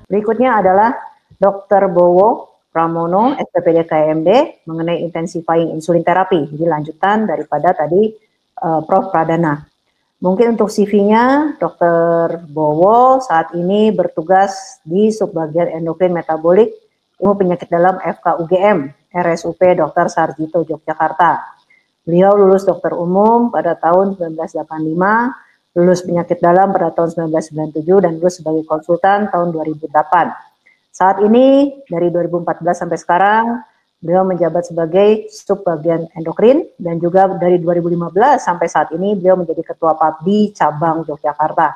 Berikutnya adalah Dr. Bowo Pramono, SPPD KMD, mengenai intensifying insulin terapi. Jadi lanjutan daripada tadi Prof. Pradana. Mungkin untuk CV-nya, Dr. Bowo saat ini bertugas di subbagian endokrin metabolik ilmu penyakit dalam FKUGM, RSUP Dr. Sarjito, Yogyakarta. Beliau lulus dokter umum pada tahun 1985, lulus penyakit dalam pada tahun 1997, dan lulus sebagai konsultan tahun 2008. Saat ini dari 2014 sampai sekarang, beliau menjabat sebagai subbagian endokrin, dan juga dari 2015 sampai saat ini beliau menjadi ketua PABDI cabang Yogyakarta.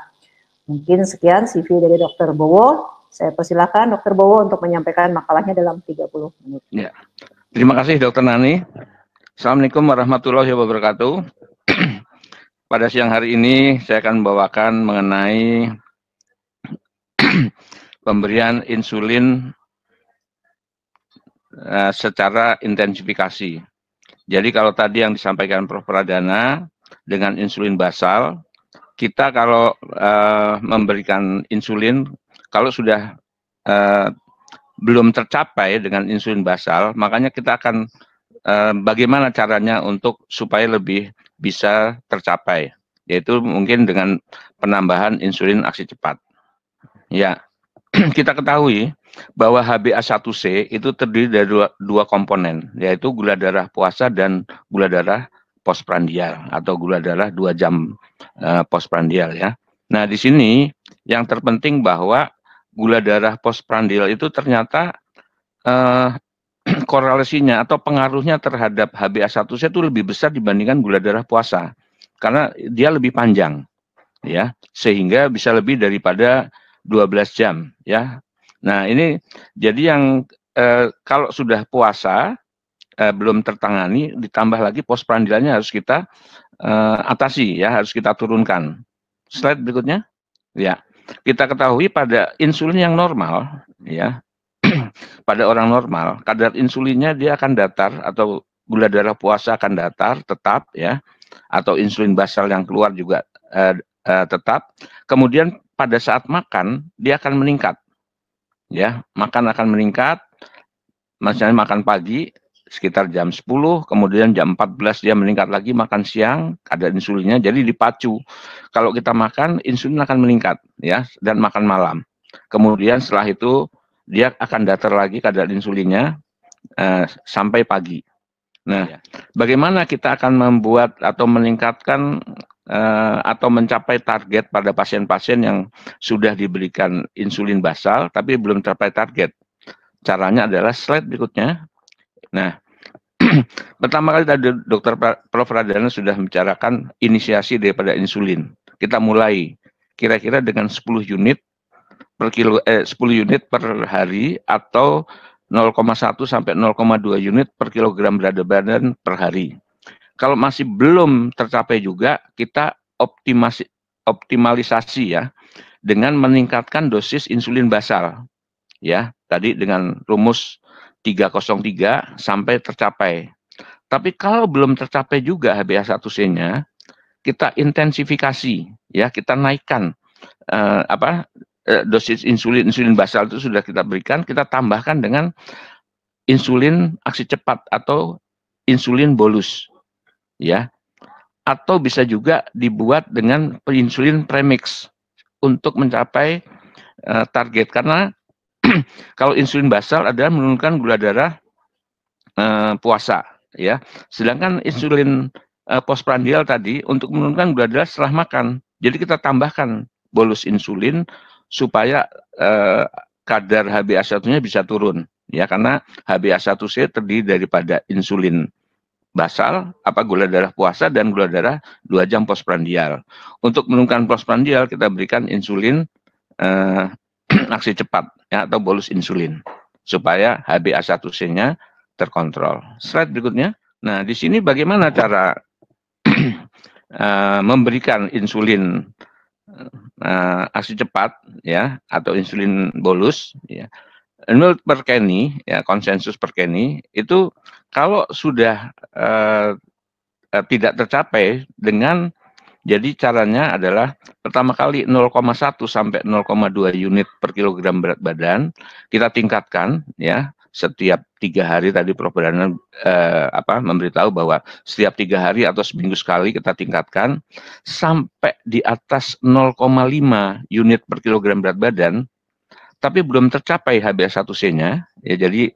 Mungkin sekian CV dari Dr. Bowo. Saya persilakan Dr. Bowo untuk menyampaikan makalahnya dalam 30 menit. Ya. Terima kasih Dr. Nani. Assalamualaikum warahmatullahi wabarakatuh. Pada siang hari ini saya akan membawakan mengenai pemberian insulin secara intensifikasi. Jadi kalau tadi yang disampaikan Prof. Pradana dengan insulin basal, kita kalau memberikan insulin, kalau sudah belum tercapai dengan insulin basal, makanya kita akan bagaimana caranya untuk supaya lebih bisa tercapai, yaitu mungkin dengan penambahan insulin aksi cepat. Ya, kita ketahui bahwa HbA1c itu terdiri dari dua komponen, yaitu gula darah puasa dan gula darah postprandial atau gula darah 2 jam postprandial ya. Nah, di sini yang terpenting bahwa gula darah postprandial itu ternyata korelasinya atau pengaruhnya terhadap HbA1c itu lebih besar dibandingkan gula darah puasa karena dia lebih panjang ya, sehingga bisa lebih daripada 12 jam ya. Nah, ini jadi yang kalau sudah puasa belum tertangani, ditambah lagi postprandialnya harus kita atasi ya, harus kita turunkan. Slide berikutnya. Ya. Kita ketahui pada insulin yang normal ya, pada orang normal, kadar insulinnya dia akan datar atau gula darah puasa akan datar tetap ya, atau insulin basal yang keluar juga tetap. Kemudian pada saat makan dia akan meningkat ya, makan akan meningkat. Misalnya makan pagi sekitar jam 10, kemudian jam 14 dia meningkat lagi, makan siang kadar insulinnya, jadi dipacu. Kalau kita makan, insulin akan meningkat ya, dan makan malam. Kemudian setelah itu dia akan datar lagi kadar insulinnya sampai pagi. Nah, bagaimana kita akan membuat atau meningkatkan atau mencapai target pada pasien-pasien yang sudah diberikan insulin basal tapi belum tercapai target? Caranya adalah slide berikutnya. Nah, pertama kali tadi Dr. Prof. Pradana sudah membicarakan inisiasi daripada insulin. Kita mulai kira-kira dengan 10 unit per kilo 10 unit per hari atau 0,1 sampai 0,2 unit per kilogram berat badan per hari. Kalau masih belum tercapai juga, kita optimalisasi ya dengan meningkatkan dosis insulin basal. Ya, tadi dengan rumus 303 sampai tercapai. Tapi kalau belum tercapai juga HbA1c-nya, kita intensifikasi ya, kita naikkan dosis insulin basal itu sudah kita berikan, kita tambahkan dengan insulin aksi cepat atau insulin bolus ya. Atau bisa juga dibuat dengan insulin premix untuk mencapai target, karena kalau insulin basal adalah menurunkan gula darah puasa ya. Sedangkan insulin postprandial tadi untuk menurunkan gula darah setelah makan. Jadi kita tambahkan bolus insulin supaya kadar HbA1-nya bisa turun ya, karena HbA1c terdiri daripada insulin basal, gula darah puasa dan gula darah 2 jam postprandial. Untuk menurunkan postprandial kita berikan insulin aksi cepat ya, atau bolus insulin supaya HbA1c-nya terkontrol. Slide berikutnya. Nah, di sini bagaimana cara memberikan insulin aksi cepat ya atau insulin bolus ya. Menurut Perkeni ya, konsensus Perkeni itu kalau sudah tidak tercapai dengan Jadi caranya adalah pertama kali 0,1 sampai 0,2 unit per kilogram berat badan kita tingkatkan ya setiap 3 hari. Tadi Prof. Pradana memberitahu bahwa setiap 3 hari atau seminggu sekali kita tingkatkan sampai di atas 0,5 unit per kilogram berat badan, tapi belum tercapai HbA1c-nya ya. Jadi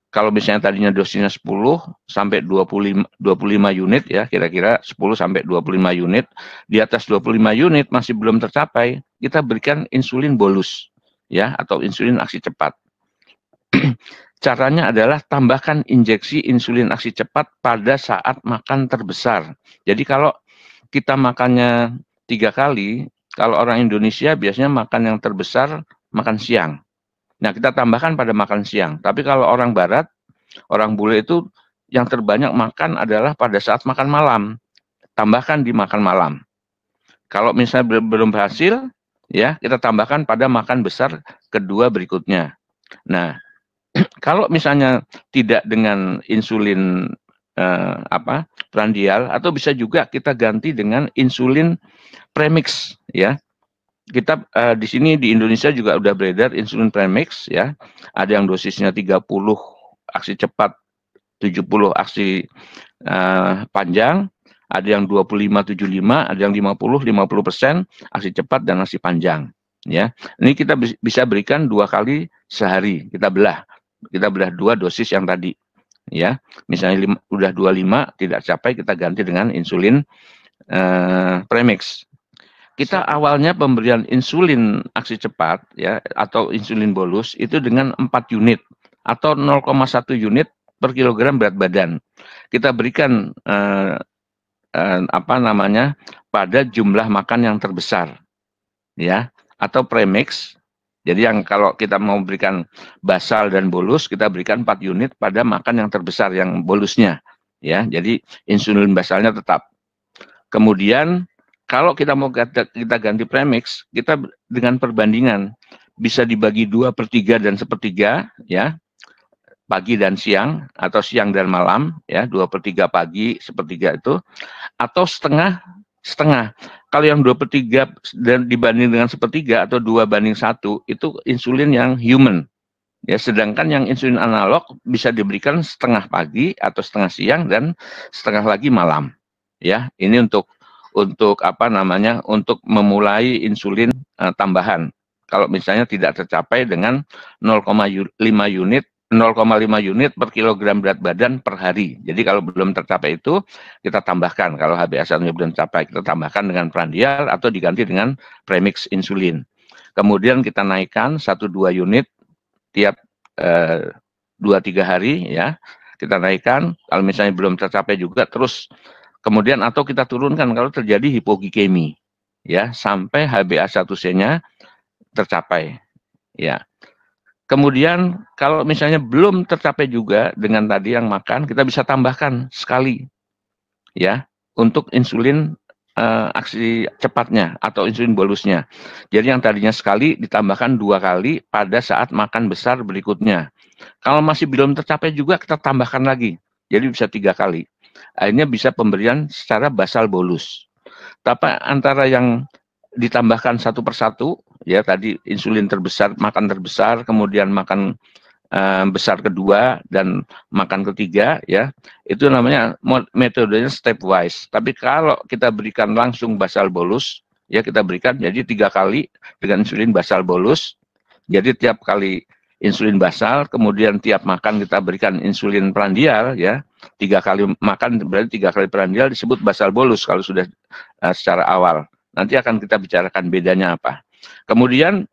kalau misalnya tadinya dosisnya 10 sampai 25 unit ya, kira-kira 10 sampai 25 unit, di atas 25 unit masih belum tercapai, kita berikan insulin bolus ya atau insulin aksi cepat. Caranya adalah tambahkan injeksi insulin aksi cepat pada saat makan terbesar. Jadi kalau kita makannya 3 kali, kalau orang Indonesia biasanya makan yang terbesar makan siang. Nah, kita tambahkan pada makan siang. Tapi kalau orang barat, orang bule itu yang terbanyak makan adalah pada saat makan malam. Tambahkan di makan malam. Kalau misalnya belum berhasil, ya kita tambahkan pada makan besar kedua berikutnya. Nah, kalau misalnya tidak dengan insulin prandial, atau bisa juga kita ganti dengan insulin premix ya. Kita di sini di Indonesia juga udah beredar insulin premix ya. Ada yang dosisnya 30 aksi cepat, 70 aksi panjang, ada yang 25-75, ada yang 50% aksi cepat dan aksi panjang ya. Ini kita bisa berikan 2 kali sehari. Kita belah 2 dosis yang tadi ya. Misalnya udah 25 tidak capai, kita ganti dengan insulin premix. Kita awalnya pemberian insulin aksi cepat ya atau insulin bolus itu dengan 4 unit atau 0,1 unit per kilogram berat badan. Kita berikan pada jumlah makan yang terbesar ya, atau premix. Jadi yang kalau kita mau berikan basal dan bolus, kita berikan 4 unit pada makan yang terbesar yang bolusnya ya. Jadi insulin basalnya tetap. Kemudian kalau kita mau kita ganti premix, kita dengan perbandingan bisa dibagi 2/3 dan 1/3 ya, pagi dan siang atau siang dan malam ya, 2/3 pagi, 1/3 itu, atau setengah. Kalau yang 2/3 dan dibanding dengan 1/3 atau 2:1 itu insulin yang human ya, sedangkan yang insulin analog bisa diberikan setengah pagi atau setengah siang dan setengah lagi malam ya. Ini untuk untuk memulai insulin tambahan kalau misalnya tidak tercapai dengan 0,5 unit per kilogram berat badan per hari. Jadi kalau belum tercapai itu kita tambahkan, kalau HbA1-nya belum tercapai kita tambahkan dengan prandial atau diganti dengan premix insulin. Kemudian kita naikkan 1-2 unit tiap 2-3 hari ya. Kita naikkan, kalau misalnya belum tercapai juga terus. Kemudian atau kita turunkan kalau terjadi hipoglikemi ya, sampai HbA1c-nya tercapai ya. Kemudian kalau misalnya belum tercapai juga dengan tadi yang makan, kita bisa tambahkan sekali ya untuk insulin aksi cepatnya atau insulin bolusnya. Jadi yang tadinya sekali ditambahkan 2 kali pada saat makan besar berikutnya. Kalau masih belum tercapai juga kita tambahkan lagi. Jadi bisa 3 kali. Akhirnya bisa pemberian secara basal bolus. Tapi antara yang ditambahkan satu persatu ya, tadi insulin terbesar, makan terbesar, kemudian makan besar kedua dan makan ketiga ya, itu namanya metodenya stepwise. Tapi kalau kita berikan langsung basal bolus ya, kita berikan jadi 3 kali dengan insulin basal bolus. Jadi tiap kali insulin basal, kemudian tiap makan kita berikan insulin prandial ya, 3 kali makan berarti 3 kali prandial disebut basal bolus kalau sudah secara awal. Nanti akan kita bicarakan bedanya apa. Kemudian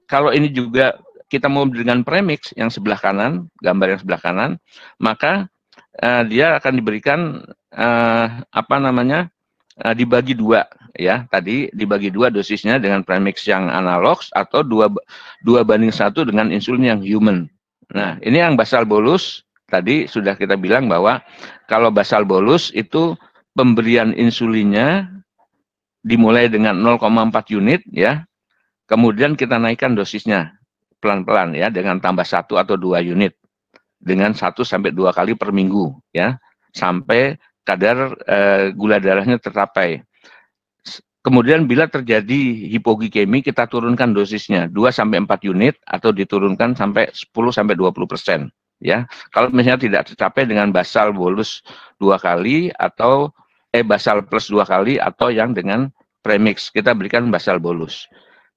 kalau ini juga kita mau dengan premix yang sebelah kanan, gambar yang sebelah kanan, maka dia akan diberikan dibagi 2 ya, tadi dibagi 2 dosisnya dengan premix yang analog atau 2:1 dengan insulin yang human. Nah, ini yang basal bolus tadi sudah kita bilang bahwa kalau basal bolus itu pemberian insulinnya dimulai dengan 0,4 unit ya. Kemudian kita naikkan dosisnya pelan-pelan ya dengan tambah 1 atau 2 unit dengan 1 sampai 2 kali per minggu ya, sampai kadar gula darahnya tercapai. Kemudian bila terjadi hipoglikemi, kita turunkan dosisnya 2-4 unit atau diturunkan sampai 10-20%. Ya, kalau misalnya tidak tercapai dengan basal bolus 2 kali atau basal plus 2 kali atau yang dengan premix, kita berikan basal bolus.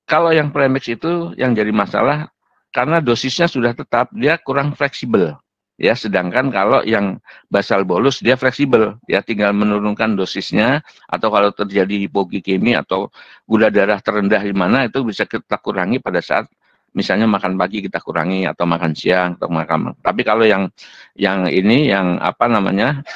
Kalau yang premix itu yang jadi masalah karena dosisnya sudah tetap, dia kurang fleksibel. Ya, sedangkan kalau yang basal bolus dia fleksibel, ya tinggal menurunkan dosisnya atau kalau terjadi hipoglikemi atau gula darah terendah di mana itu bisa kita kurangi pada saat misalnya makan pagi kita kurangi atau makan siang atau makan. Tapi kalau yang ini yang apa namanya?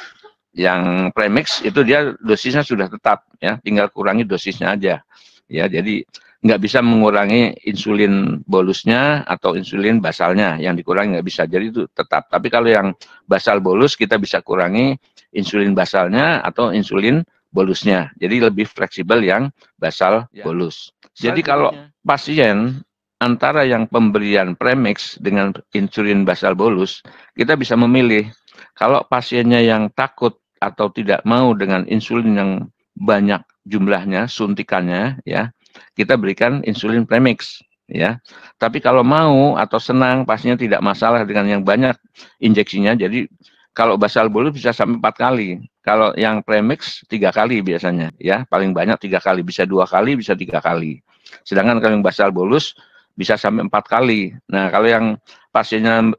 Yang premix itu dia dosisnya sudah tetap, ya tinggal kurangi dosisnya aja. Ya, jadi nggak bisa mengurangi insulin bolusnya atau insulin basalnya, yang dikurangi nggak bisa, jadi itu tetap. Tapi kalau yang basal bolus kita bisa kurangi insulin basalnya atau insulin bolusnya, jadi lebih fleksibel yang basal bolus. Jadi kalau pasien antara yang pemberian premix dengan insulin basal bolus, kita bisa memilih. Kalau pasiennya yang takut atau tidak mau dengan insulin yang banyak jumlahnya, suntikannya, ya kita berikan insulin premix, ya. Tapi kalau mau atau senang, pastinya tidak masalah dengan yang banyak injeksinya. Jadi kalau basal bolus bisa sampai 4 kali. Kalau yang premix 3 kali biasanya, ya paling banyak 3 kali, bisa 2 kali, bisa 3 kali. Sedangkan kalau yang basal bolus bisa sampai 4 kali. Nah, kalau yang pasiennya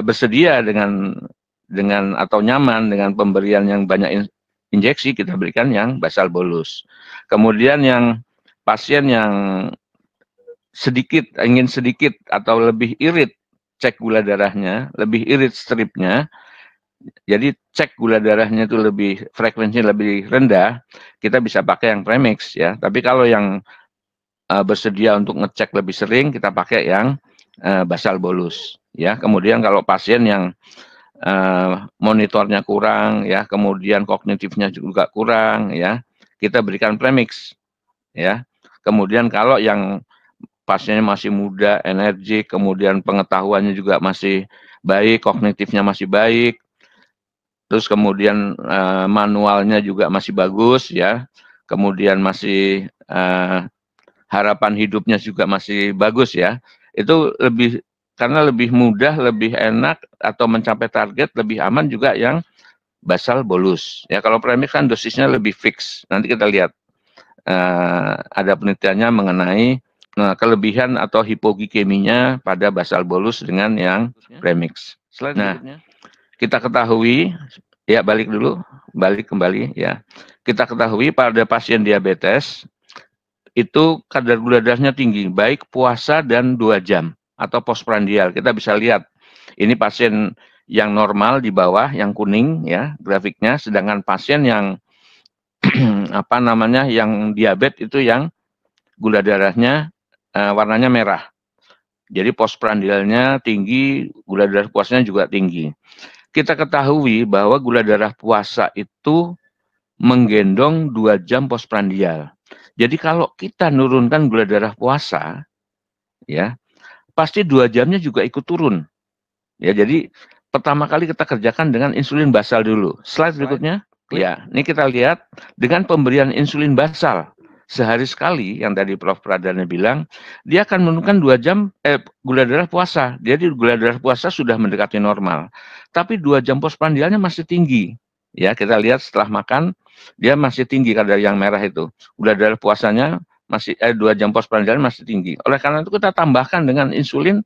bersedia dengan atau nyaman dengan pemberian yang banyak injeksi, kita berikan yang basal bolus. Kemudian yang pasien yang ingin sedikit atau lebih irit cek gula darahnya, lebih irit stripnya, jadi cek gula darahnya itu lebih frekuensi lebih rendah, kita bisa pakai yang premix, ya. Tapi kalau yang bersedia untuk ngecek lebih sering, kita pakai yang basal bolus, ya. Kemudian kalau pasien yang monitornya kurang, ya, kemudian kognitifnya juga kurang, ya, kita berikan premix, ya. Kemudian kalau yang pasiennya masih muda, energik, kemudian pengetahuannya juga masih baik, kognitifnya masih baik, terus kemudian manualnya juga masih bagus, ya, kemudian masih harapan hidupnya juga masih bagus, ya, itu lebih karena lebih mudah, lebih enak atau mencapai target lebih aman juga yang basal bolus. Ya, kalau premix kan dosisnya lebih fix. Nanti kita lihat ada penelitiannya mengenai kelebihan atau hipoglikeminya pada basal bolus dengan yang premix. Nah, kita ketahui, ya balik kembali, ya. Kita ketahui pada pasien diabetes itu kadar gula darahnya tinggi, baik puasa dan 2 jam atau postprandial. Kita bisa lihat ini pasien yang normal di bawah, yang kuning, ya grafiknya, sedangkan pasien yang apa namanya yang diabetes itu yang gula darahnya warnanya merah. Jadi postprandialnya tinggi, gula darah puasanya juga tinggi. Kita ketahui bahwa gula darah puasa itu menggendong 2 jam postprandial. Jadi kalau kita nurunkan gula darah puasa, ya pasti 2 jamnya juga ikut turun. Ya, jadi pertama kali kita kerjakan dengan insulin basal dulu. Slide berikutnya. Ya, ini kita lihat dengan pemberian insulin basal sehari sekali yang tadi Prof. Pradana bilang, dia akan menurunkan 2 jam gula darah puasa. Jadi gula darah puasa sudah mendekati normal. Tapi 2 jam postprandialnya masih tinggi. Ya, kita lihat setelah makan dia masih tinggi kadar yang merah itu. Gula darah puasanya masih 2 jam postprandialnya masih tinggi. Oleh karena itu kita tambahkan dengan insulin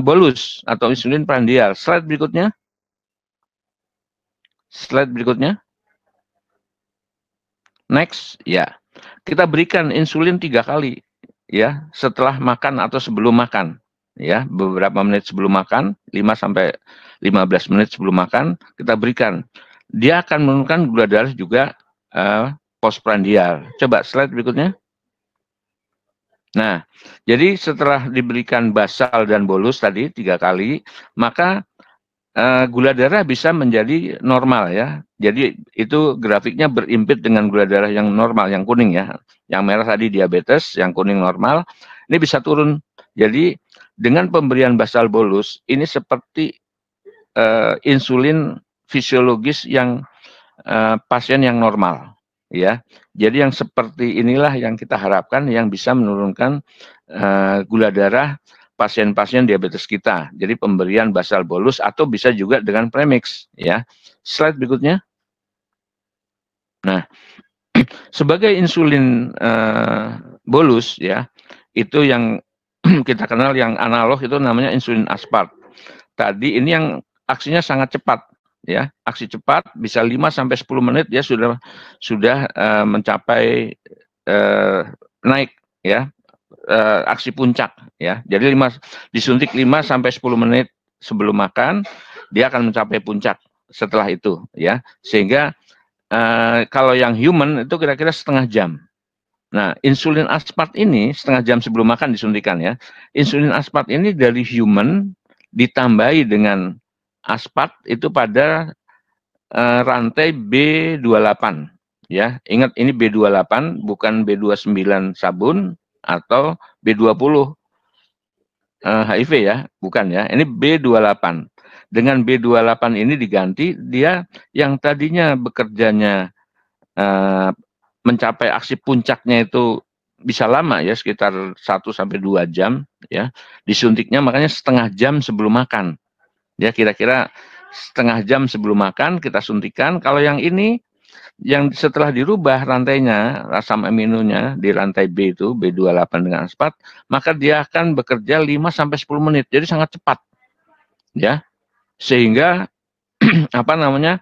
bolus atau insulin prandial. Slide berikutnya. Slide berikutnya. Next, ya. Kita berikan insulin 3 kali, ya, setelah makan atau sebelum makan, ya, beberapa menit sebelum makan, 5-15 menit sebelum makan, kita berikan. Dia akan menurunkan gula darah juga postprandial. Coba slide berikutnya. Nah, jadi setelah diberikan basal dan bolus tadi 3 kali, maka gula darah bisa menjadi normal, ya. Jadi itu grafiknya berimpit dengan gula darah yang normal, yang kuning, ya. Yang merah tadi diabetes, yang kuning normal. Ini bisa turun. Jadi dengan pemberian basal bolus ini seperti insulin fisiologis yang pasien yang normal. ya. Jadi yang seperti inilah yang kita harapkan yang bisa menurunkan gula darah pasien-pasien diabetes kita. Jadi pemberian basal bolus atau bisa juga dengan premix, ya. Slide berikutnya. Nah, sebagai insulin bolus, ya, itu yang kita kenal yang analog itu namanya insulin aspart. Tadi ini yang aksinya sangat cepat, ya, aksi cepat bisa 5 sampai 10 menit dia sudah mencapai naik, ya, aksi puncak, ya. Jadi disuntik 5 sampai 10 menit sebelum makan dia akan mencapai puncak setelah itu, ya. Sehingga kalau yang human itu kira-kira setengah jam. Nah, insulin aspart ini setengah jam sebelum makan disuntikan, ya. Insulin aspart ini dari human ditambahi dengan aspart itu pada rantai B28, ya. Ingat ini B28 bukan B29 sabun atau B20 HIV, ya, bukan, ya. Ini B28. Dengan B28 ini diganti dia yang tadinya bekerjanya mencapai aksi puncaknya itu bisa lama, ya, sekitar 1 sampai 2 jam, ya. Disuntiknya makanya setengah jam sebelum makan. Ya, kira-kira setengah jam sebelum makan kita suntikan. Kalau yang ini yang setelah dirubah rantainya, asam aminonya di rantai B itu B28 dengan aspart, maka dia akan bekerja 5 sampai 10 menit. Jadi sangat cepat. Ya. Sehingga apa namanya?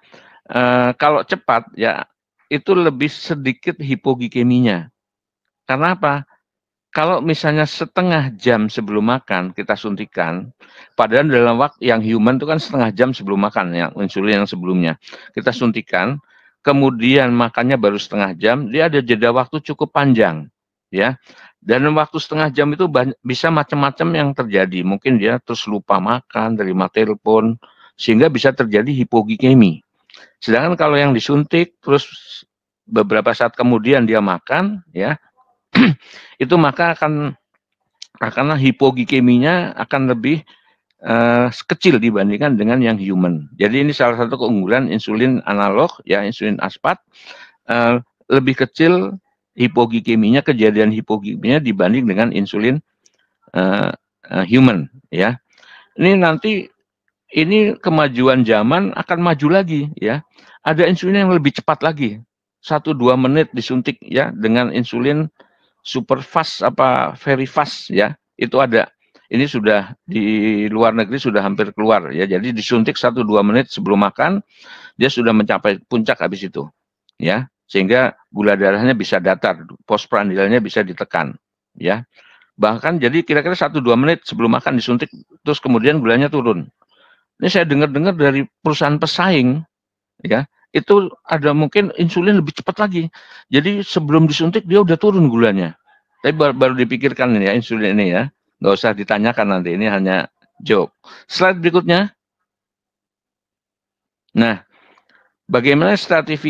Kalau cepat, ya, itu lebih sedikit hipoglikeminya. Karena apa? Kalau misalnya setengah jam sebelum makan kita suntikan, padahal dalam waktu yang human itu kan setengah jam sebelum makan, yang insulin yang sebelumnya kita suntikan, kemudian makannya baru setengah jam, dia ada jeda waktu cukup panjang, ya. Dan waktu setengah jam itu bisa macam-macam yang terjadi. Mungkin dia terus lupa makan, terima telepon, sehingga bisa terjadi hipoglikemi. Sedangkan kalau yang disuntik terus beberapa saat kemudian dia makan, ya, itu maka karena hipoglikeminya akan lebih kecil dibandingkan dengan yang human. Jadi ini salah satu keunggulan insulin analog, ya, insulin aspart, lebih kecil hipoglikeminya, kejadian hipoglikeminya dibanding dengan insulin human, ya. Ini nanti ini kemajuan zaman akan maju lagi, ya. Ada insulin yang lebih cepat lagi, 1-2 menit disuntik, ya, dengan insulin super fast apa very fast, ya. Itu ada. Ini sudah di luar negeri sudah hampir keluar, ya. Jadi disuntik 1-2 menit sebelum makan dia sudah mencapai puncak habis itu, ya. Sehingga gula darahnya bisa datar, postprandialnya bisa ditekan, ya. Bahkan jadi kira-kira 1-2 menit sebelum makan disuntik terus kemudian gulanya turun. Ini saya dengar-dengar dari perusahaan pesaing, ya, itu ada mungkin insulin lebih cepat lagi. Jadi sebelum disuntik dia udah turun gulanya. Tapi baru dipikirkan ini, ya, insulin ini, ya. Nggak usah ditanyakan nanti, ini hanya joke. Slide berikutnya. Nah, bagaimana strategi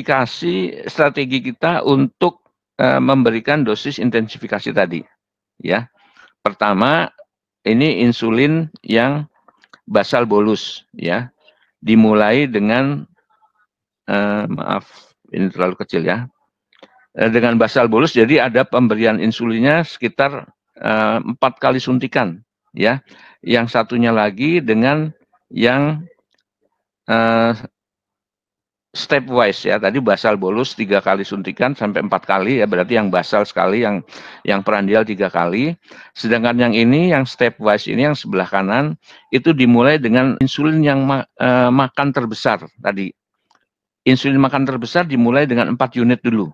kita untuk memberikan dosis intensifikasi tadi, ya. Pertama, ini insulin yang basal bolus, ya. Dimulai dengan maaf, ini terlalu kecil, ya. Dengan basal bolus, jadi ada pemberian insulinnya sekitar 4 kali suntikan, ya. Yang satunya lagi dengan yang stepwise, ya. Tadi basal bolus 3 kali suntikan sampai 4 kali, ya. Berarti yang basal sekali, yang prandial 3 kali. Sedangkan yang ini, yang stepwise ini, yang sebelah kanan, itu dimulai dengan insulin yang makan terbesar tadi. Insulin makan terbesar dimulai dengan 4 unit dulu.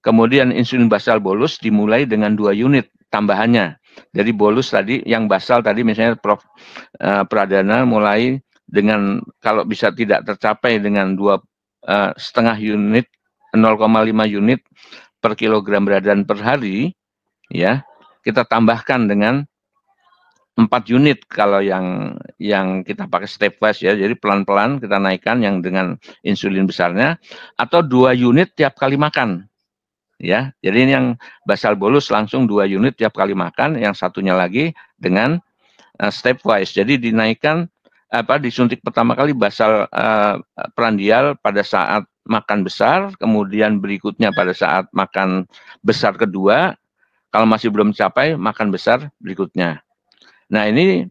Kemudian insulin basal bolus dimulai dengan 2 unit tambahannya. Jadi bolus tadi, yang basal tadi misalnya Prof. Pradana mulai dengan kalau bisa tidak tercapai dengan 2,5 unit, 0,5 unit per kilogram berat badan per hari, ya, kita tambahkan dengan 4 unit kalau yang kita pakai stepwise, ya. Jadi pelan-pelan kita naikkan yang dengan insulin besarnya, atau 2 unit tiap kali makan. Ya, jadi ini yang basal bolus langsung 2 unit tiap kali makan, yang satunya lagi dengan stepwise. Jadi dinaikkan disuntik pertama kali basal prandial pada saat makan besar, kemudian berikutnya pada saat makan besar kedua, kalau masih belum capai, makan besar berikutnya. Nah, ini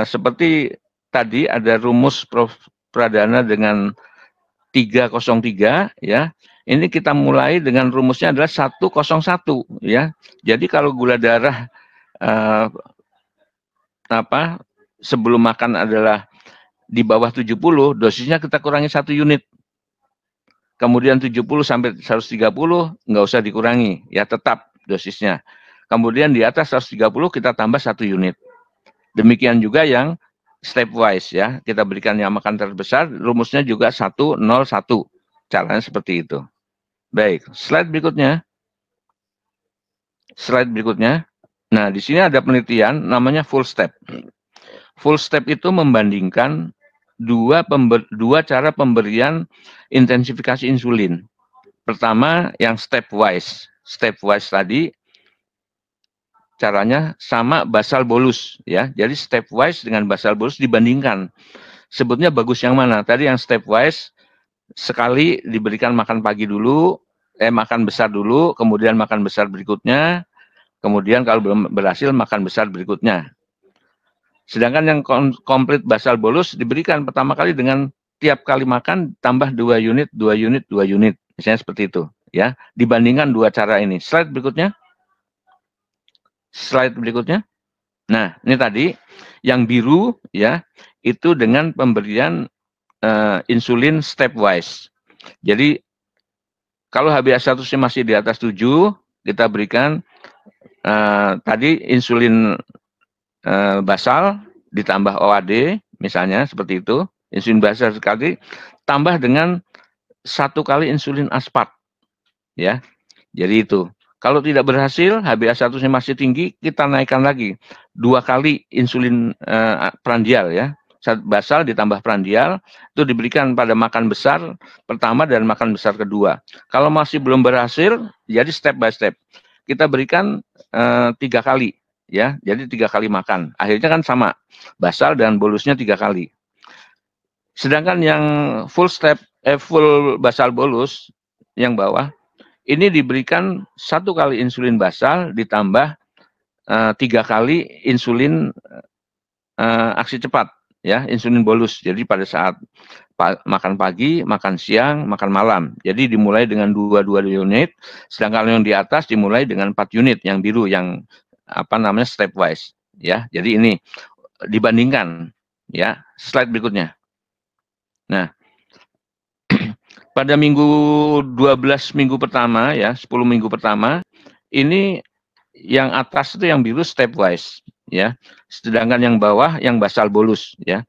seperti tadi ada rumus Prof. Pradana dengan 303 ya. Ini kita mulai dengan rumusnya adalah 101 ya. Jadi kalau gula darah sebelum makan adalah di bawah 70, dosisnya kita kurangi 1 unit. Kemudian 70 sampai 130 nggak usah dikurangi, ya tetap dosisnya. Kemudian di atas 130 kita tambah 1 unit. Demikian juga yang stepwise ya, kita berikan yang makan terbesar, rumusnya juga 101. Caranya seperti itu. Baik, slide berikutnya. Slide berikutnya. Nah, di sini ada penelitian namanya full step. Full step itu membandingkan dua cara pemberian intensifikasi insulin. Pertama yang stepwise. Stepwise tadi caranya sama basal bolus ya. Jadi stepwise dengan basal bolus dibandingkan. Sebetulnya bagus yang mana? Tadi yang stepwise sekali diberikan makan pagi dulu, makan besar dulu, kemudian makan besar berikutnya, kemudian kalau belum berhasil makan besar berikutnya. Sedangkan yang komplit basal bolus diberikan pertama kali dengan tiap kali makan tambah 2 unit, 2 unit, 2 unit. Misalnya seperti itu ya. Dibandingkan dua cara ini. Slide berikutnya. Slide berikutnya. Nah, ini tadi yang biru ya, itu dengan pemberian insulin stepwise. Jadi kalau HbA1c masih di atas 7, kita berikan tadi insulin basal ditambah OAD, misalnya seperti itu. Insulin basal sekali tambah dengan 1 kali insulin aspart. Ya, jadi itu. Kalau tidak berhasil, HbA1c masih tinggi, kita naikkan lagi 2 kali insulin prandial ya. Basal ditambah prandial itu diberikan pada makan besar pertama dan makan besar kedua. Kalau masih belum berhasil, jadi step by step. Kita berikan 3 kali ya, jadi 3 kali makan. Akhirnya kan sama, basal dan bolusnya 3 kali. Sedangkan yang full basal bolus yang bawah ini diberikan 1 kali insulin basal ditambah 3 kali insulin aksi cepat ya, insulin bolus. Jadi pada saat makan pagi, makan siang, makan malam. Jadi dimulai dengan 2 unit, sedangkan yang di atas dimulai dengan 4 unit yang biru yang stepwise ya. Jadi ini dibandingkan ya. Slide berikutnya. Nah, pada 12 minggu pertama ya, 10 minggu pertama ini yang atas itu yang biru stepwise ya. Sedangkan yang bawah yang basal bolus ya.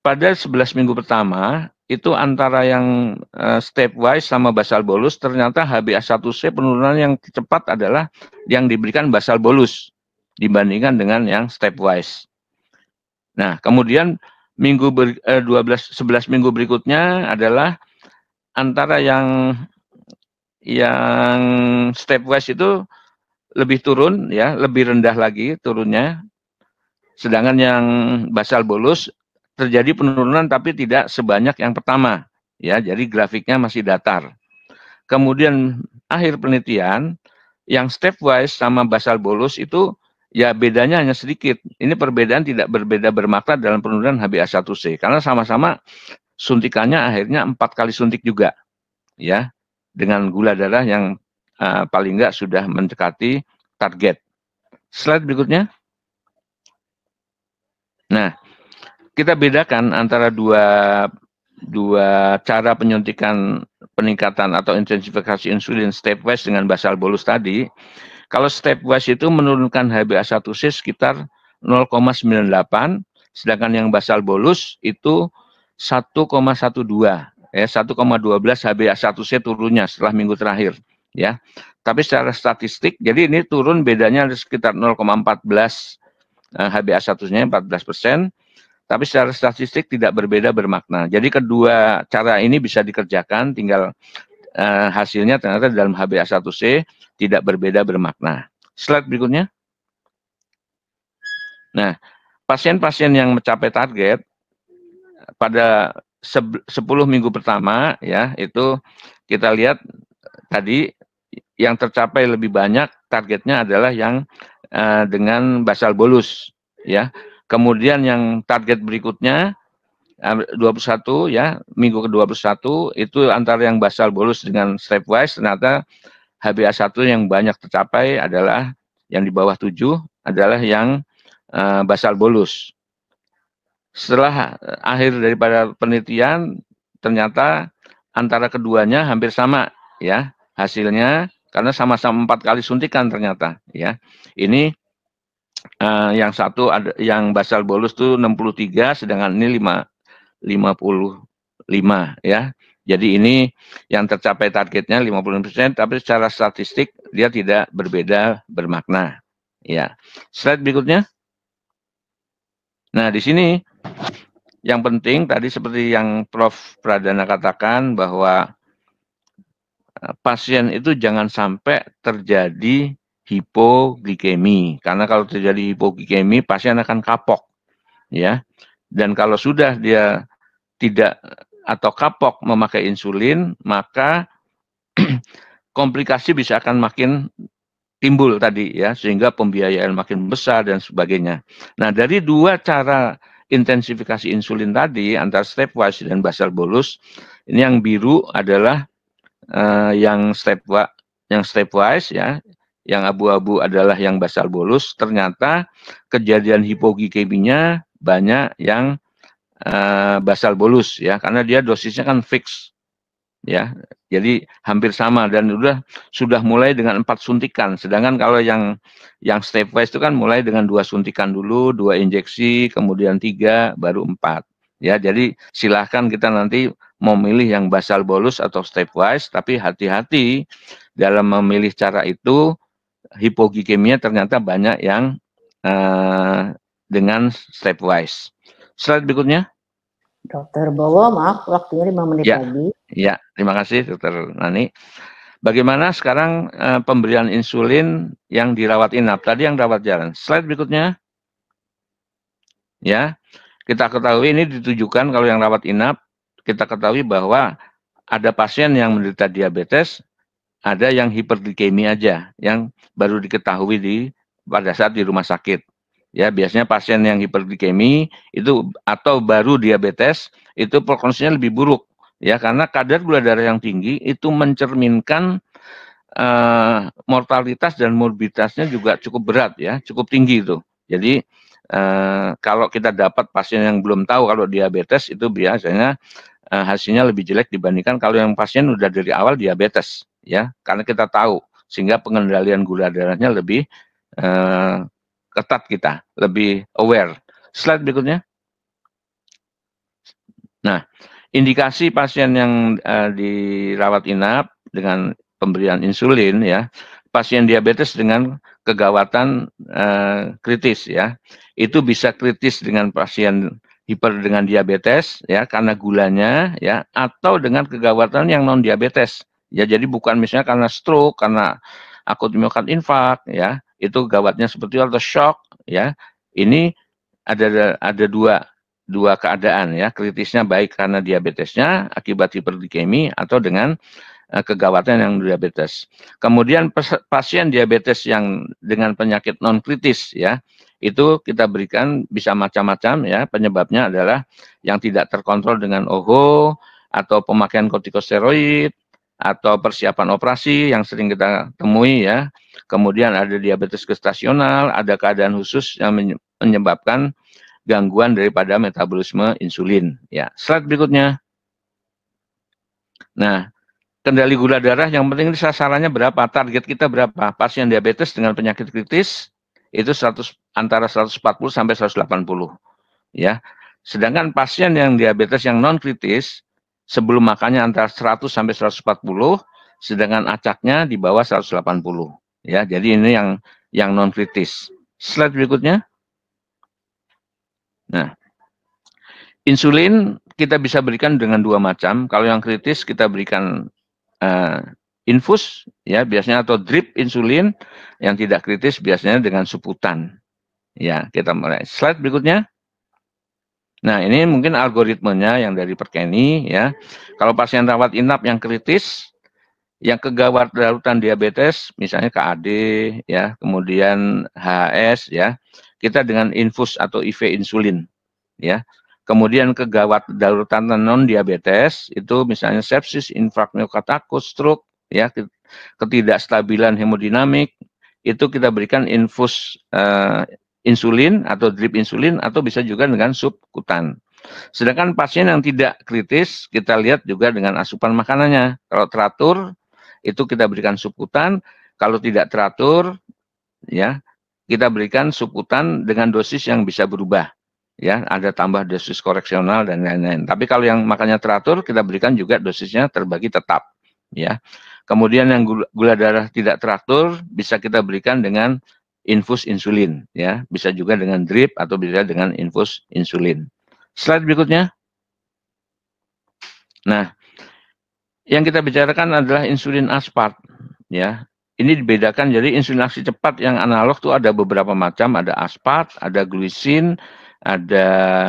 Pada 11 minggu pertama itu antara yang stepwise sama basal bolus ternyata HbA1c penurunan yang cepat adalah yang diberikan basal bolus dibandingkan dengan yang stepwise. Nah, kemudian 11 minggu berikutnya adalah antara yang stepwise itu lebih turun ya, lebih rendah lagi turunnya. Sedangkan yang basal bolus terjadi penurunan tapi tidak sebanyak yang pertama ya, jadi grafiknya masih datar. Kemudian akhir penelitian yang stepwise sama basal bolus itu ya bedanya hanya sedikit. Ini perbedaan tidak berbeda bermakna dalam penurunan HbA1c karena sama-sama suntikannya akhirnya 4 kali suntik juga ya, dengan gula darah yang paling enggak sudah mendekati target. Slide berikutnya. Nah, kita bedakan antara dua cara penyuntikan peningkatan atau intensifikasi insulin stepwise dengan basal bolus tadi. Kalau stepwise itu menurunkan HbA1c sekitar 0,98, sedangkan yang basal bolus itu 1,12 ya, 1,12 HbA1c turunnya setelah minggu terakhir ya. Tapi secara statistik, jadi ini turun bedanya sekitar 0,14 HbA1c-nya 14%, tapi secara statistik tidak berbeda bermakna. Jadi kedua cara ini bisa dikerjakan, tinggal hasilnya ternyata dalam HbA1c tidak berbeda bermakna. Slide berikutnya. Nah, pasien-pasien yang mencapai target pada 10 minggu pertama ya, itu kita lihat tadi yang tercapai lebih banyak targetnya adalah yang dengan basal bolus ya. Kemudian yang target berikutnya 21 ya, minggu ke-21 itu antara yang basal bolus dengan stepwise, ternyata HbA1 yang banyak tercapai adalah yang di bawah 7 adalah yang basal bolus. Setelah akhir daripada penelitian, ternyata antara keduanya hampir sama ya hasilnya, karena sama-sama 4 kali suntikan ternyata ya. Ini yang satu ada yang basal bolus tuh 63, sedangkan ini 55 ya. Jadi ini yang tercapai targetnya 50%, tapi secara statistik dia tidak berbeda bermakna. Ya. Slide berikutnya. Nah, di sini yang penting tadi seperti yang Prof. Pradana katakan bahwa pasien itu jangan sampai terjadi hipoglikemi, karena kalau terjadi hipoglikemi pasien akan kapok ya. Dan kalau sudah dia tidak atau kapok memakai insulin, maka komplikasi bisa akan makin timbul tadi ya, sehingga pembiayaan makin besar dan sebagainya. Nah, dari dua cara intensifikasi insulin tadi antara stepwise dan basal bolus, ini yang biru adalah yang stepwise ya, yang abu-abu adalah yang basal bolus. Ternyata kejadian hipoglikeminya banyak yang basal bolus ya, karena dia dosisnya kan fix ya, jadi hampir sama dan sudah mulai dengan 4 suntikan. Sedangkan kalau yang stepwise itu kan mulai dengan 2 suntikan dulu, 2 injeksi, kemudian 3, baru 4 ya. Jadi silahkan kita nanti mau milih yang basal bolus atau stepwise, tapi hati-hati dalam memilih cara itu. Hipoglikemia ternyata banyak yang dengan stepwise. Slide berikutnya. Dokter Bowo, maaf waktunya 5 menit ya, lagi. Ya, terima kasih Dokter Nani. Bagaimana sekarang pemberian insulin yang dirawat inap? Tadi yang rawat jalan. Slide berikutnya. Ya, kita ketahui ini ditujukan kalau yang rawat inap, kita ketahui bahwa ada pasien yang menderita diabetes, ada yang hiperglikemi aja, yang baru diketahui pada saat di rumah sakit. Ya, biasanya pasien yang hiperglikemi itu atau baru diabetes itu prognosinya lebih buruk ya, karena kadar gula darah yang tinggi itu mencerminkan mortalitas dan morbiditasnya juga cukup berat ya, cukup tinggi itu. Jadi kalau kita dapat pasien yang belum tahu kalau diabetes, itu biasanya hasilnya lebih jelek dibandingkan kalau yang pasien udah dari awal diabetes ya, karena kita tahu, sehingga pengendalian gula darahnya lebih ketat, kita lebih aware. Slide berikutnya. Nah, indikasi pasien yang dirawat inap dengan pemberian insulin ya, pasien diabetes dengan kegawatan kritis ya, itu bisa kritis dengan pasien hiper dengan diabetes ya, karena gulanya ya, atau dengan kegawatan yang non diabetes ya. Jadi bukan misalnya karena stroke, karena akut miokard infark ya, itu gawatnya seperti itu, atau shock ya. Ini ada dua keadaan ya, kritisnya baik karena diabetesnya akibat hiperglikemi atau dengan kegawatan yang diabetes. Kemudian pasien diabetes yang dengan penyakit non kritis ya, itu kita berikan bisa macam-macam ya, penyebabnya adalah yang tidak terkontrol dengan OHO atau pemakaian kortikosteroid atau persiapan operasi yang sering kita temui ya. Kemudian ada diabetes gestasional, ada keadaan khusus yang menyebabkan gangguan daripada metabolisme insulin ya. Slide berikutnya. Nah, kendali gula darah yang penting ini sasarannya berapa, target kita berapa. Pasien diabetes dengan penyakit kritis itu antara 140 sampai 180 ya. Sedangkan pasien yang diabetes yang non kritis sebelum makannya antara 100 sampai 140, sedangkan acaknya di bawah 180 ya. Jadi ini yang non kritis. Slide berikutnya. Nah, insulin kita bisa berikan dengan 2 macam. Kalau yang kritis kita berikan infus ya, biasanya, atau drip insulin. Yang tidak kritis biasanya dengan suputan. Ya, kita mulai. Slide berikutnya. Nah, ini mungkin algoritmenya yang dari Perkeni ya. Kalau pasien rawat inap yang kritis, yang kegawat darutan diabetes, misalnya KAD ya, kemudian HS ya, kita dengan infus atau IV insulin ya. Kemudian kegawat daruratan non diabetes itu misalnya sepsis, infark miokarditis, stroke ya, ketidakstabilan hemodinamik, itu kita berikan infus insulin atau drip insulin atau bisa juga dengan subkutan. Sedangkan pasien yang tidak kritis kita lihat juga dengan asupan makanannya. Kalau teratur itu kita berikan subkutan, kalau tidak teratur ya kita berikan subkutan dengan dosis yang bisa berubah. Ya, ada tambah dosis koreksional dan lain-lain. Tapi kalau yang makannya teratur kita berikan juga dosisnya terbagi tetap ya. Kemudian yang gula darah tidak teratur bisa kita berikan dengan infus insulin ya, bisa juga dengan drip atau bisa dengan infus insulin. Slide berikutnya. Nah, yang kita bicarakan adalah insulin aspart ya. Ini dibedakan, jadi insulin aksi cepat yang analog tuh ada beberapa macam, ada aspart, ada gluisin, ada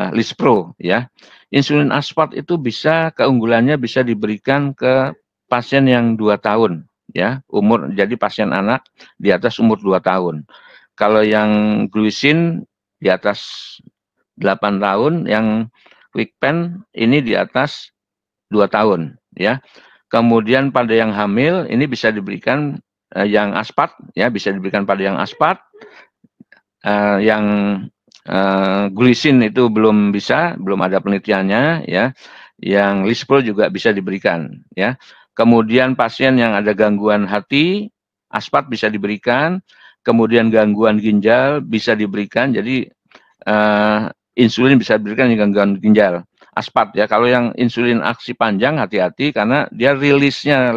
lispro ya. Insulin aspart itu bisa, keunggulannya bisa diberikan ke pasien yang 2 tahun ya, umur, jadi pasien anak di atas umur 2 tahun. Kalau yang gluisin di atas 8 tahun, yang QuickPen ini di atas 2 tahun ya. Kemudian pada yang hamil ini bisa diberikan yang aspart ya, bisa diberikan pada yang aspart, yang gluisin itu belum bisa, belum ada penelitiannya ya. Yang lispro juga bisa diberikan ya. Kemudian pasien yang ada gangguan hati, aspart bisa diberikan. Kemudian gangguan ginjal bisa diberikan. Jadi insulin bisa diberikan yang gangguan ginjal, aspart ya. Kalau yang insulin aksi panjang hati-hati karena dia rilisnya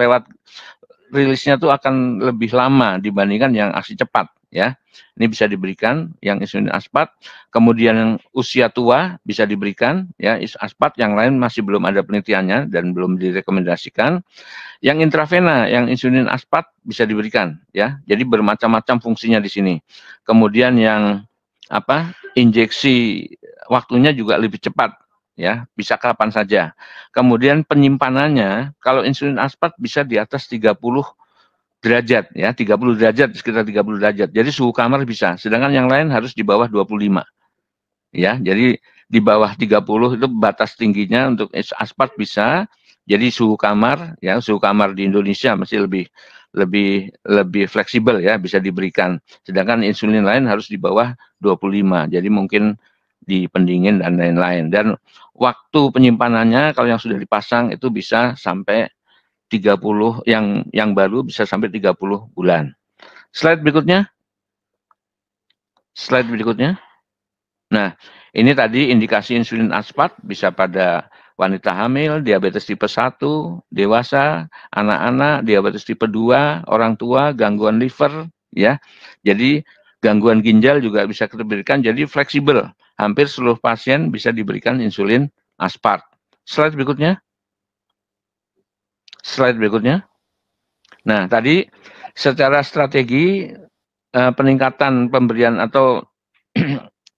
tuh akan lebih lama dibandingkan yang aksi cepat ya. Ini bisa diberikan yang insulin aspart. Kemudian yang usia tua bisa diberikan ya aspart, yang lain masih belum ada penelitiannya dan belum direkomendasikan. Yang intravena, yang insulin aspart bisa diberikan ya. Jadi bermacam-macam fungsinya di sini. Kemudian yang injeksi waktunya juga lebih cepat ya, bisa kapan saja. Kemudian penyimpanannya, kalau insulin aspart bisa di atas 30 derajat ya, 30 derajat, sekitar 30 derajat. Jadi suhu kamar bisa, sedangkan yang lain harus di bawah 25. Ya, jadi di bawah 30 itu batas tingginya untuk aspart bisa. Jadi suhu kamar ya, suhu kamar di Indonesia masih lebih fleksibel ya, bisa diberikan. Sedangkan insulin lain harus di bawah 25. Jadi mungkin di pendingin dan lain-lain. Dan waktu penyimpanannya kalau yang sudah dipasang itu bisa sampai 30, yang baru bisa sampai 30 bulan. Slide berikutnya. Slide berikutnya. Nah, ini tadi indikasi insulin aspart bisa pada wanita hamil, diabetes tipe 1, dewasa, anak-anak, diabetes tipe 2, orang tua, gangguan liver, ya. Jadi gangguan ginjal juga bisa kita berikan, jadi fleksibel. Hampir seluruh pasien bisa diberikan insulin aspart. Slide berikutnya. Slide berikutnya. Nah, tadi secara strategi peningkatan pemberian atau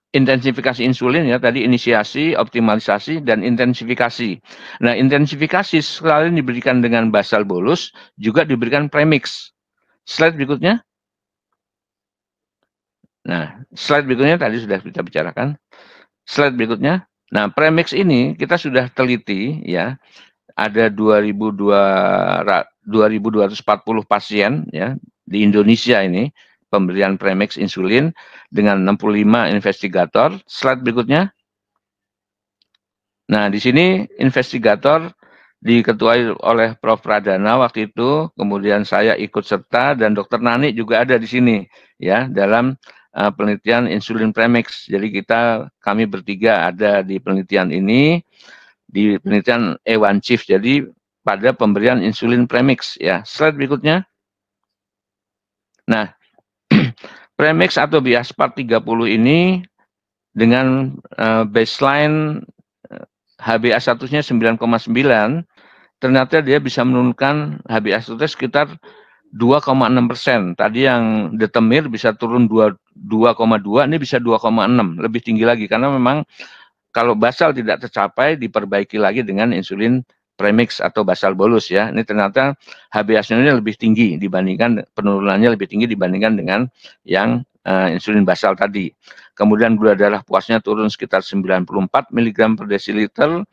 intensifikasi insulin ya, tadi inisiasi, optimalisasi, dan intensifikasi. Nah, intensifikasi selain diberikan dengan basal bolus, juga diberikan premix. Slide berikutnya. Nah, slide berikutnya tadi sudah kita bicarakan. Slide berikutnya. Nah, premix ini kita sudah teliti ya, ada 2.240 pasien ya di Indonesia ini, pemberian premix insulin dengan 65 investigator. Slide berikutnya. Nah, di sini investigator diketuai oleh Prof. Pradana waktu itu, kemudian saya ikut serta dan Dr. Nani juga ada di sini ya dalam penelitian insulin premix. Jadi kami bertiga ada di penelitian ini, di penelitian A1 Chief. Jadi pada pemberian insulin premix ya. Slide berikutnya. Nah, premix atau biaspart 30 ini dengan baseline HbA1-nya 9,9, ternyata dia bisa menurunkan HbA1 sekitar 2,6%. Tadi yang Detemir bisa turun 2,2, ini bisa 2,6, lebih tinggi lagi karena memang Kalau basal tidak tercapai, diperbaiki lagi dengan insulin premix atau basal bolus ya. Ini ternyata HbA1c-nya lebih tinggi dibandingkan, penurunannya lebih tinggi dibandingkan dengan yang insulin basal tadi. Kemudian gula darah puasnya turun sekitar 94 mg per desiliter,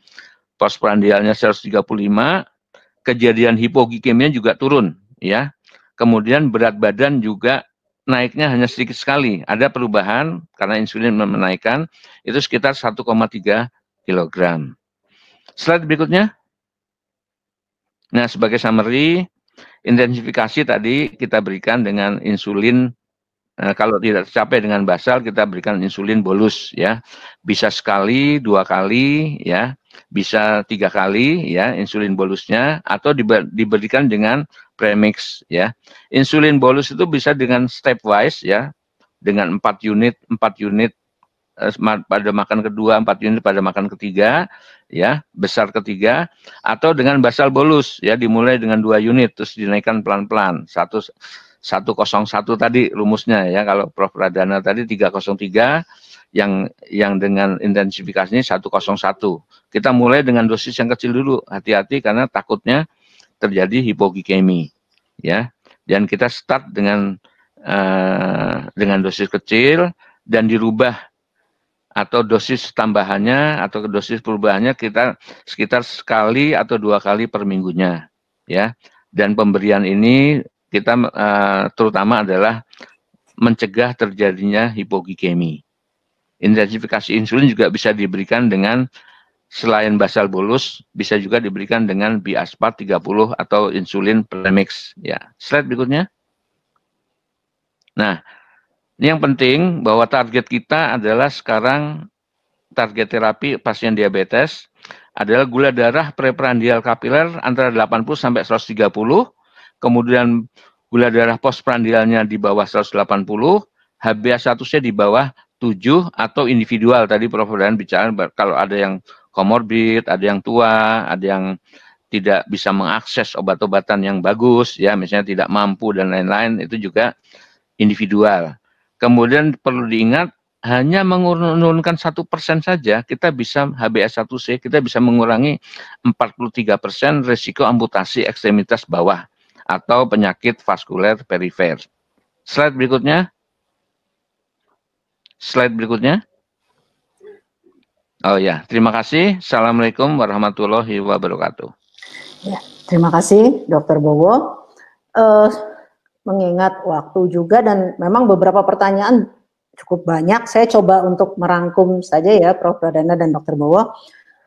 postprandialnya 135, kejadian hipoglikemia juga turun ya. Kemudian berat badan juga naiknya hanya sedikit sekali. Ada perubahan karena insulin menaikkan, itu sekitar 1,3 kg. Slide berikutnya. Nah, sebagai summary, intensifikasi tadi kita berikan dengan insulin, kalau tidak tercapai dengan basal, kita berikan insulin bolus ya. Bisa sekali, 2 kali ya, bisa 3 kali ya insulin bolusnya, atau diberikan dengan premix ya. Insulin bolus itu bisa dengan stepwise ya, dengan 4 unit pada makan kedua, 4 unit pada makan ketiga, ya, besar ketiga, atau dengan basal bolus, ya, dimulai dengan 2 unit, terus dinaikkan pelan-pelan, 101 tadi rumusnya, ya, kalau Prof. Pradana tadi 303, yang dengan intensifikasinya 101. Kita mulai dengan dosis yang kecil dulu, hati-hati karena takutnya terjadi hipoglikemi, ya, dan kita start dengan dosis kecil dan dirubah, atau dosis tambahannya atau dosis perubahannya kita sekitar sekali atau 2 kali per minggunya ya. Dan pemberian ini kita terutama adalah mencegah terjadinya hipoglikemi. Intensifikasi insulin juga bisa diberikan dengan, selain basal bolus, bisa juga diberikan dengan biaspat 30 atau insulin premix ya. Slide berikutnya. Nah, ini yang penting bahwa target kita adalah sekarang, target terapi pasien diabetes adalah gula darah preprandial kapiler antara 80 sampai 130, kemudian gula darah postprandialnya di bawah 180, HbA1c di bawah 7 atau individual. Tadi Prof. Dan bicara kalau ada yang komorbid, ada yang tua, ada yang tidak bisa mengakses obat-obatan yang bagus, ya, misalnya tidak mampu dan lain-lain, itu juga individual. Kemudian perlu diingat, hanya menurunkan 1% saja, kita bisa HbA1c, kita bisa mengurangi 43% risiko amputasi ekstremitas bawah atau penyakit vaskuler perifer. Slide berikutnya. Slide berikutnya. Oh ya, terima kasih. Assalamualaikum warahmatullahi wabarakatuh. Ya, terima kasih Dr. Bowo. Mengingat waktu juga dan memang beberapa pertanyaan cukup banyak, saya coba untuk merangkum saja ya Prof. Pradana dan Dr. Bowo.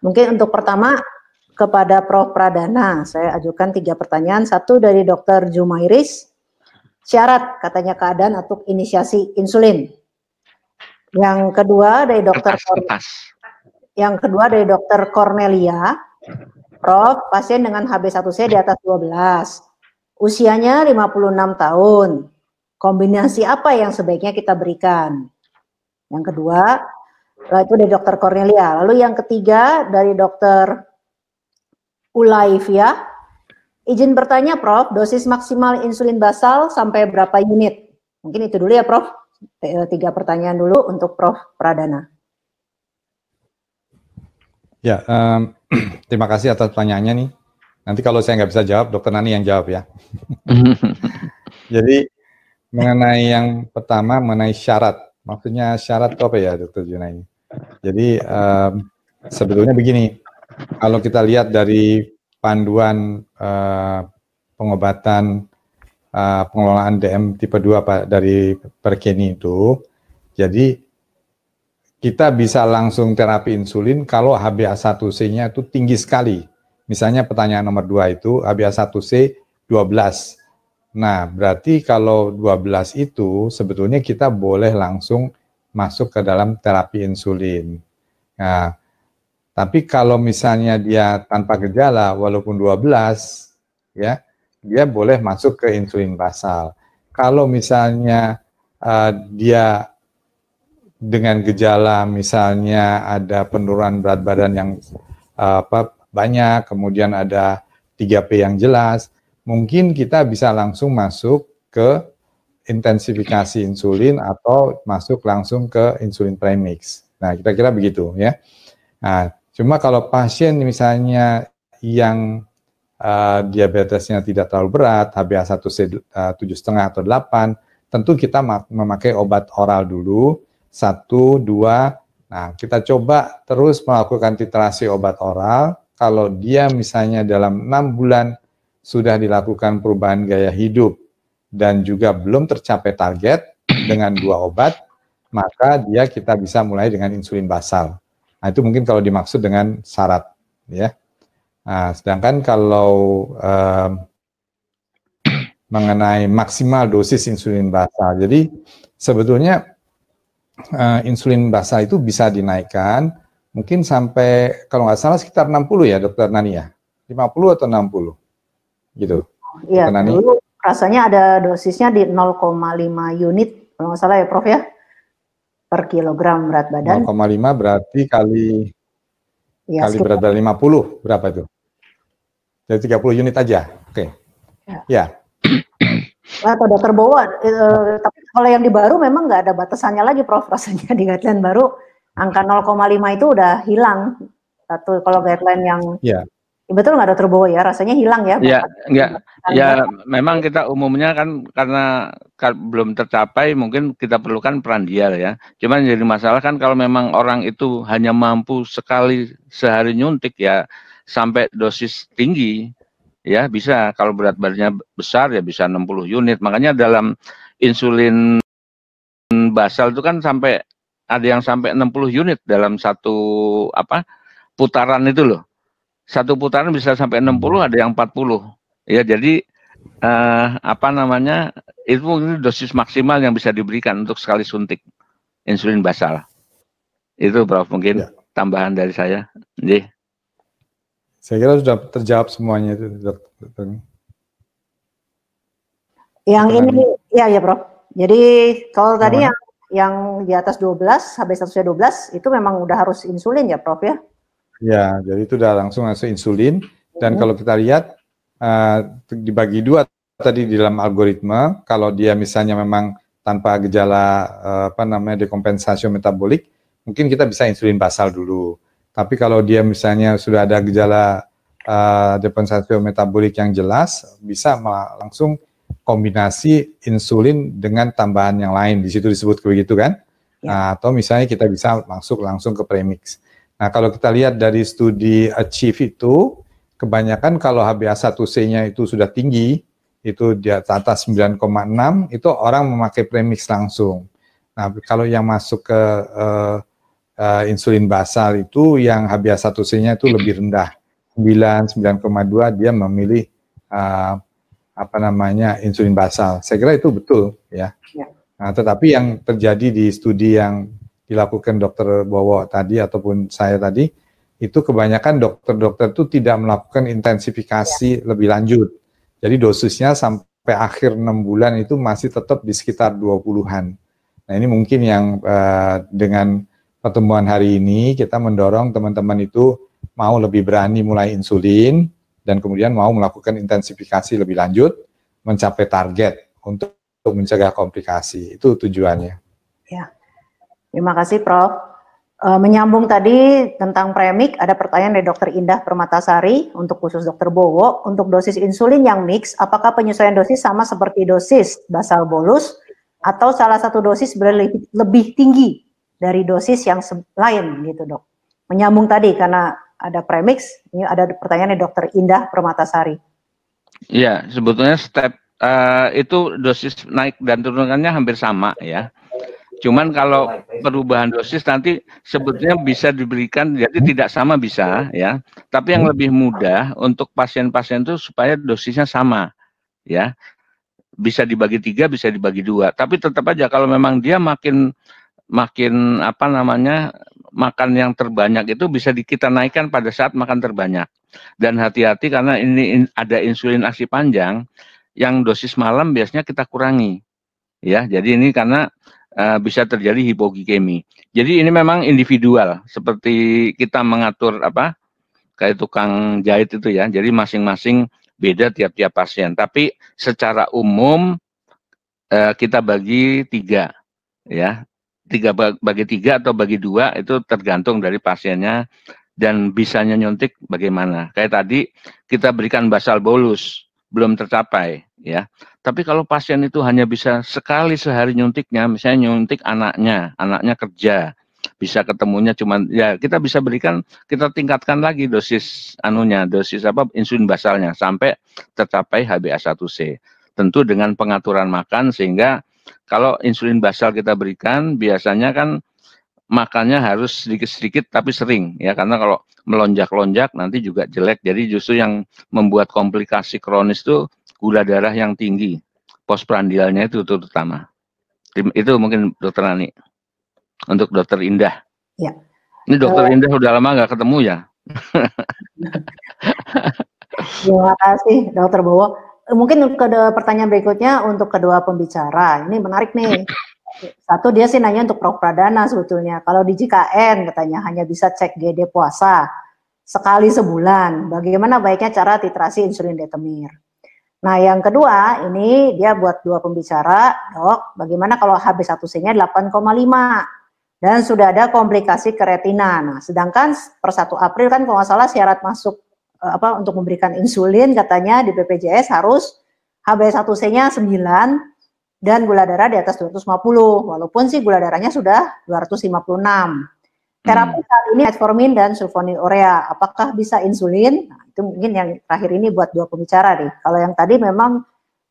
Mungkin untuk pertama kepada Prof. Pradana, saya ajukan 3 pertanyaan. Satu dari Dr. Jumairis, syarat katanya keadaan untuk inisiasi insulin. Yang kedua dari Dr. Cornelia, Prof, pasien dengan HbA1c di atas 12. Usianya 56 tahun. Kombinasi apa yang sebaiknya kita berikan? Yang kedua, itu dari Dr. Cornelia. Lalu yang ketiga dari Dr. Ulaivia. Izin bertanya Prof, dosis maksimal insulin basal sampai berapa unit? Mungkin itu dulu ya Prof. 3 pertanyaan dulu untuk Prof. Pradana. Ya, terima kasih atas pertanyaannya nih. Nanti kalau saya nggak bisa jawab, Dokter Nani yang jawab ya. Jadi mengenai yang pertama, mengenai syarat. Maksudnya syarat itu apa ya, Dokter Junaidi? Jadi sebetulnya begini, kalau kita lihat dari panduan pengobatan pengelolaan DM tipe 2 dari Perkeni itu, jadi kita bisa langsung terapi insulin kalau HbA1c-nya itu tinggi sekali. Misalnya pertanyaan nomor 2 itu HbA1c 12. Nah, berarti kalau 12 itu sebetulnya kita boleh langsung masuk ke dalam terapi insulin. Nah, tapi kalau misalnya dia tanpa gejala walaupun 12 ya, dia boleh masuk ke insulin basal. Kalau misalnya dia dengan gejala misalnya ada penurunan berat badan yang banyak, kemudian ada 3P yang jelas, mungkin kita bisa langsung masuk ke intensifikasi insulin atau masuk langsung ke insulin premix. Nah, kira-kira begitu ya. Nah, cuma kalau pasien misalnya yang diabetesnya tidak terlalu berat, HbA1c 7,5 atau 8, tentu kita memakai obat oral dulu, 1, 2. Nah, kita coba terus melakukan titrasi obat oral. Kalau dia misalnya dalam 6 bulan sudah dilakukan perubahan gaya hidup dan juga belum tercapai target dengan 2 obat, maka kita bisa mulai dengan insulin basal. Nah, itu mungkin kalau dimaksud dengan syarat, ya. Nah, sedangkan kalau mengenai maksimal dosis insulin basal, jadi sebetulnya insulin basal itu bisa dinaikkan mungkin sampai kalau nggak salah sekitar 60 ya, Dokter Nani ya, 50 atau 60, gitu. Iya, dulu rasanya ada dosisnya di 0,5 unit kalau nggak salah ya, Prof ya, per kilogram berat badan. 0,5 berarti kali berat badan 50, berapa itu? Jadi 30 unit aja, oke. Ya. Atau Dokter Bowo, tapi kalau yang di baru memang nggak ada batasannya lagi, Prof. Rasanya di guideline baru angka 0,5 itu udah hilang. Satu kalau guideline yang betul nggak Dokter Bowo ya, rasanya hilang ya. Ya, enggak. Ya, memang kita umumnya kan karena belum tercapai, mungkin kita perlukan prandial ya. Cuman jadi masalah kan kalau memang orang itu hanya mampu sekali sehari nyuntik ya sampai dosis tinggi, ya bisa. Kalau berat badannya besar ya bisa 60 unit. Makanya dalam insulin basal itu kan sampai ada yang sampai 60 unit dalam satu putaran itu loh. Satu putaran bisa sampai 60, ada yang 40. Ya, jadi itu dosis maksimal yang bisa diberikan untuk sekali suntik insulin basal. Itu Prof mungkin tambahan dari saya. Saya kira sudah terjawab semuanya itu, Dokter. Yang ini ya Prof. Jadi kalau tadi yang di atas 12, HbA1c 12 itu memang udah harus insulin ya Prof ya? Ya, jadi itu udah langsung insulin. Dan kalau kita lihat dibagi dua tadi di dalam algoritma, kalau dia misalnya memang tanpa gejala dekompensasi metabolik, mungkin kita bisa insulin basal dulu. Tapi kalau dia misalnya sudah ada gejala dekompensasi metabolik yang jelas, bisa langsung kombinasi insulin dengan tambahan yang lain. Di situ disebut begitu kan? Nah, atau misalnya kita bisa masuk langsung ke premix. Nah, kalau kita lihat dari studi Achieve itu, kebanyakan kalau HbA1c-nya itu sudah tinggi, itu di atas 9,6, itu orang memakai premix langsung. Nah, kalau yang masuk ke insulin basal itu yang HbA1c-nya itu lebih rendah, 9,2, dia memilih insulin basal. Saya kira itu betul ya. Nah, tetapi yang terjadi di studi yang dilakukan Dokter Bowo tadi ataupun saya tadi, itu kebanyakan dokter-dokter itu tidak melakukan intensifikasi lebih lanjut. Jadi dosisnya sampai akhir 6 bulan itu masih tetap di sekitar 20-an. Nah, ini mungkin yang dengan pertemuan hari ini kita mendorong teman-teman itu mau lebih berani mulai insulin dan kemudian mau melakukan intensifikasi lebih lanjut mencapai target untuk mencegah komplikasi. Itu tujuannya. Ya. Terima kasih Prof. Menyambung tadi tentang premix, ada pertanyaan dari Dr. Indah Permatasari untuk khusus Dr. Bowo. Untuk dosis insulin yang mix, apakah penyesuaian dosis sama seperti dosis basal bolus atau salah satu dosis lebih tinggi dari dosis yang lain gitu Dok? Menyambung tadi karena ada premix, ini ada pertanyaan dari Dr. Indah Permatasari. Iya, sebetulnya step itu dosis naik dan turunannya hampir sama ya. Cuman kalau perubahan dosis nanti sebetulnya bisa diberikan, jadi tidak sama bisa ya. Tapi yang lebih mudah untuk pasien-pasien itu supaya dosisnya sama ya. Bisa dibagi 3, bisa dibagi 2. Tapi tetap aja kalau memang dia makin makan yang terbanyak itu bisa kita naikkan pada saat makan terbanyak. Dan hati-hati karena ini ada insulin aksi panjang, yang dosis malam biasanya kita kurangi. Ya, jadi ini karena bisa terjadi hipoglikemi. Jadi ini memang individual, seperti kita mengatur kayak tukang jahit itu ya. Jadi masing-masing beda tiap-tiap pasien. Tapi secara umum kita bagi 3 ya. bagi 3 atau bagi 2 itu tergantung dari pasiennya dan bisanya nyuntik bagaimana. Kayak tadi kita berikan basal bolus belum tercapai ya. Tapi kalau pasien itu hanya bisa sekali sehari nyuntiknya, misalnya nyuntik anaknya kerja, bisa ketemunya cuman ya kita bisa berikan, kita tingkatkan lagi dosis insulin basalnya sampai tercapai HbA1c. Tentu dengan pengaturan makan, sehingga kalau insulin basal kita berikan biasanya kan makannya harus sedikit-sedikit tapi sering ya, karena kalau melonjak-lonjak nanti juga jelek. Jadi justru yang membuat komplikasi kronis itu gula darah yang tinggi, postprandialnya itu terutama. Itu mungkin Dokter Nani. Untuk Dokter Indah. Ya. Ini Dokter Indah udah lama nggak ketemu ya. Terima kasih Dokter Bowo. Mungkin ke pertanyaan berikutnya untuk kedua pembicara. Ini menarik nih. Satu, dia sih nanya untuk Prof Pradana sebetulnya. Kalau di JKN katanya hanya bisa cek GD puasa sekali sebulan. Bagaimana baiknya cara titrasi insulin detemir? Nah, yang kedua, ini dia buat dua pembicara, Dok, bagaimana kalau HbA1c-nya 8,5 dan sudah ada komplikasi ke retina. Nah, sedangkan per 1 April kan kalau nggak salah syarat masuk untuk memberikan insulin katanya di BPJS harus HbA1c-nya 9 dan gula darah di atas 250, walaupun sih gula darahnya sudah 256. Terapi saat ini metformin dan sulfonylurea, apakah bisa insulin? Nah, itu mungkin yang terakhir ini buat dua pembicara nih. Kalau yang tadi memang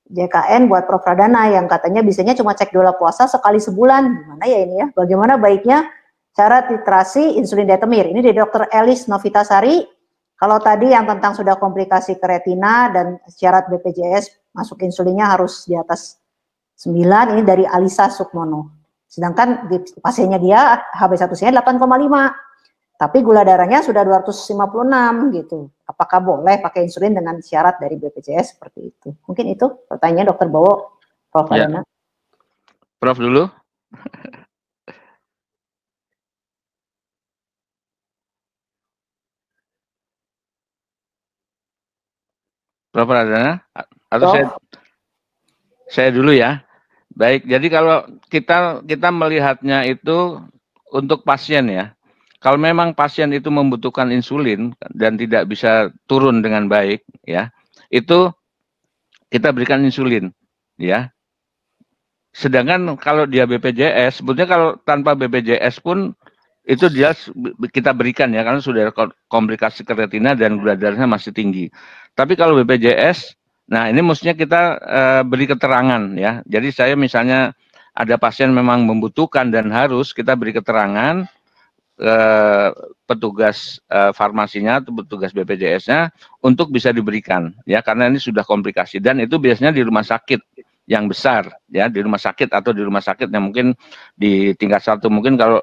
JKN buat Prof Pradana yang katanya bisanya cuma cek gula puasa sekali sebulan. Gimana ya ini ya? Bagaimana baiknya cara titrasi insulin detemir? Ini dari Dr. Elis Novitasari. Kalau tadi yang tentang sudah komplikasi ke retina dan syarat BPJS masuk insulinnya harus di atas 9, ini dari Alisa Sukmono. Sedangkan di pasiennya dia HbA1c-nya 8,5, tapi gula darahnya sudah 256 gitu. Apakah boleh pakai insulin dengan syarat dari BPJS seperti itu? Mungkin itu pertanyaan Dokter Bowo, Prof. Pradana. Prof dulu. Prof Pradana, atau saya dulu ya. Baik, jadi kalau kita melihatnya itu untuk pasien ya. Kalau memang pasien itu membutuhkan insulin dan tidak bisa turun dengan baik ya, itu kita berikan insulin ya. Sedangkan kalau dia BPJS, sebetulnya kalau tanpa BPJS pun itu dia kita berikan ya, karena sudah komplikasi ke retina dan gula darahnya masih tinggi. Tapi kalau BPJS, nah ini mestinya kita beri keterangan ya. Jadi saya misalnya ada pasien memang membutuhkan dan harus kita beri keterangan petugas farmasinya atau petugas BPJS-nya untuk bisa diberikan ya, karena ini sudah komplikasi dan itu biasanya di rumah sakit yang besar ya, di rumah sakit atau di rumah sakit yang mungkin di tingkat 1, mungkin kalau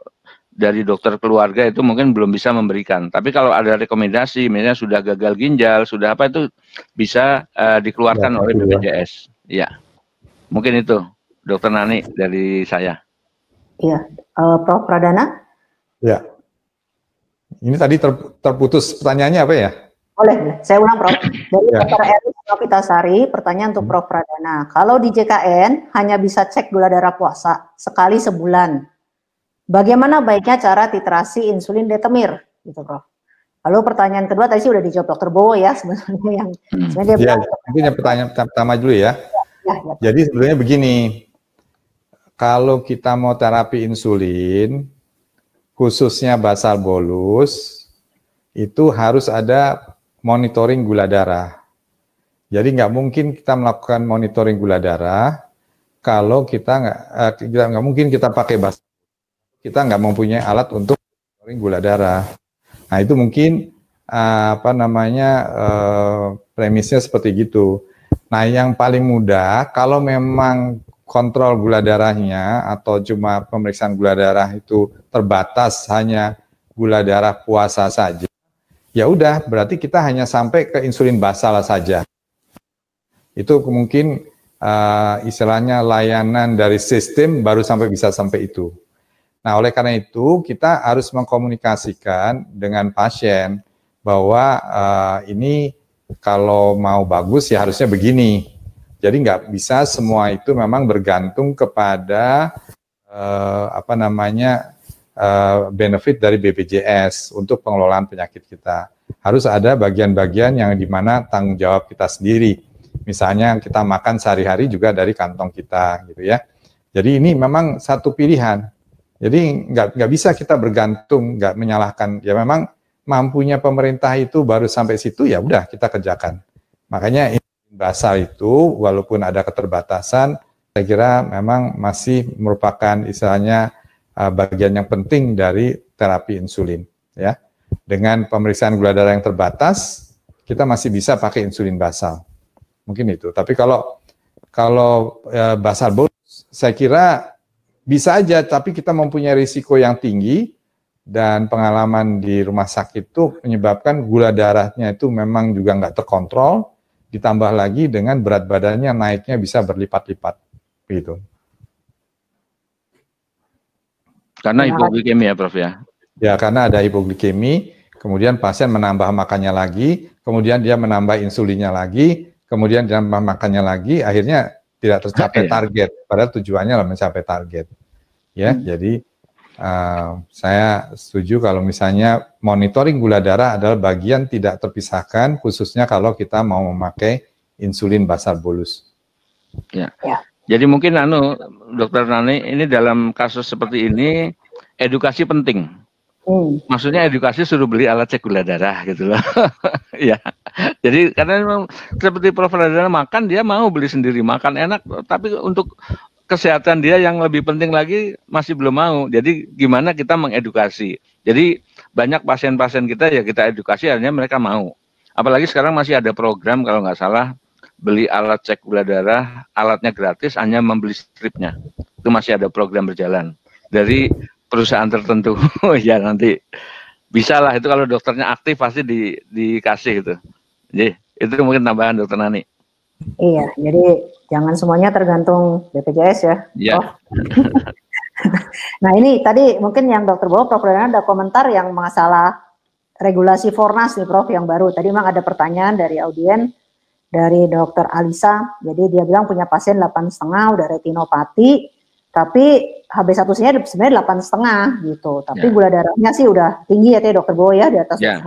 dari dokter keluarga itu mungkin belum bisa memberikan. Tapi kalau ada rekomendasi, misalnya sudah gagal ginjal, sudah apa, itu bisa dikeluarkan oleh BPJS. Ya, mungkin itu, Dokter Nani dari saya. Iya, Prof Pradana. Ya, ini tadi terputus pertanyaannya apa ya? Boleh, saya ulang Prof. Dari Dr. Elis Novitasari, pertanyaan untuk Prof Pradana. Kalau di JKN hanya bisa cek gula darah puasa sekali sebulan, bagaimana baiknya cara titrasi insulin detemir, gitu Prof? Lalu pertanyaan kedua tadi sih udah dijawab Dokter Bowo ya, sebenarnya yang sebenarnya mungkin yang pertanyaan pertama dulu ya. Jadi sebenarnya begini, kalau kita mau terapi insulin, khususnya basal bolus, itu harus ada monitoring gula darah. Jadi nggak mungkin kita melakukan monitoring gula darah kalau kita nggak mungkin kita pakai basal. Kita nggak mempunyai alat untuk monitoring gula darah. Nah itu mungkin premisnya seperti gitu. Nah yang paling mudah kalau memang kontrol gula darahnya atau cuma pemeriksaan gula darah itu terbatas hanya gula darah puasa saja, ya udah berarti kita hanya sampai ke insulin basal saja. Itu mungkin istilahnya layanan dari sistem baru bisa sampai itu. Nah, oleh karena itu kita harus mengkomunikasikan dengan pasien bahwa ini kalau mau bagus ya harusnya begini. Jadi nggak bisa semua itu memang bergantung kepada benefit dari BPJS untuk pengelolaan penyakit kita. Harus ada bagian-bagian yang dimana tanggung jawab kita sendiri. Misalnya kita makan sehari-hari juga dari kantong kita, gitu ya. Jadi ini memang satu pilihan. Jadi nggak bisa kita bergantung, nggak menyalahkan. Ya memang mampunya pemerintah itu baru sampai situ, ya udah kita kerjakan. Makanya insulin basal itu walaupun ada keterbatasan, saya kira memang masih merupakan istilahnya bagian yang penting dari terapi insulin, ya. Dengan pemeriksaan gula darah yang terbatas, kita masih bisa pakai insulin basal. Mungkin itu. Tapi kalau basal bolus, saya kira bisa aja, tapi kita mempunyai risiko yang tinggi dan pengalaman di rumah sakit itu menyebabkan gula darahnya itu memang juga nggak terkontrol, ditambah lagi dengan berat badannya naiknya bisa berlipat-lipat, gitu. Karena hipoglikemi ya, Prof ya? Ya, karena ada hipoglikemi, kemudian pasien menambah makannya lagi, kemudian dia menambah insulinnya lagi, kemudian dia menambah makannya lagi, akhirnya tidak tercapai target, padahal tujuannya adalah mencapai target. Ya, jadi saya setuju kalau misalnya monitoring gula darah adalah bagian tidak terpisahkan, khususnya kalau kita mau memakai insulin basal bolus. Ya. Jadi mungkin Dokter Nani, ini dalam kasus seperti ini edukasi penting. Maksudnya edukasi suruh beli alat cek gula darah gitu loh. Ya. Jadi karena memang seperti Prof Pradana makan, dia mau beli sendiri, makan enak, tapi untuk kesehatan dia yang lebih penting lagi masih belum mau. Jadi gimana kita mengedukasi. Jadi banyak pasien-pasien kita ya kita edukasi, akhirnya mereka mau. Apalagi sekarang masih ada program kalau nggak salah, beli alat cek gula darah, alatnya gratis, hanya membeli stripnya. Itu masih ada program berjalan dari perusahaan tertentu. Ya nanti bisa lah, itu kalau dokternya aktif pasti dikasih gitu. Jadi itu mungkin tambahan Dokter Nani. Iya, jadi jangan semuanya tergantung BPJS ya. Iya. Nah ini tadi mungkin yang Dokter Bowo, Prof Pradana ada komentar yang masalah regulasi Fornas nih Prof yang baru. Tadi memang ada pertanyaan dari audien, dari Dokter Alisa, jadi dia bilang punya pasien 8,5 udah retinopati, tapi HB1C-nya sebenarnya 8,5 gitu, tapi gula darahnya sih udah tinggi ya Dokter Bowo ya, di atas 50.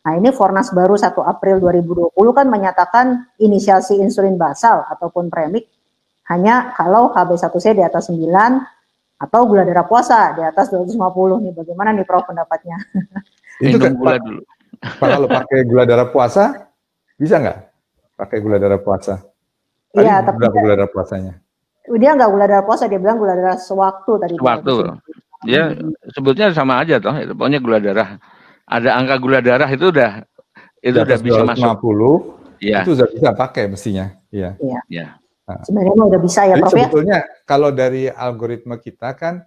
Nah ini Fornas baru 1 April 2020 kan menyatakan inisiasi insulin basal ataupun premik hanya kalau HB1C di atas 9 atau gula darah puasa di atas 250 nih, bagaimana nih Prof pendapatnya? Itu kan gula dulu. Kalau pakai gula darah puasa bisa nggak? Pakai gula darah puasa? Iya, tapi berapa gula darah puasanya? Dia nggak gula darah puasa, dia bilang gula darah sewaktu tadi. Sewaktu. Ya sebutnya sama aja toh, pokoknya gula darah. Ada angka gula darah itu udah bisa masuk. Ya. Itu sudah bisa pakai mestinya. Iya. Ya. Nah, sebenarnya udah bisa ya Prof ya. Sebetulnya kalau dari algoritma kita kan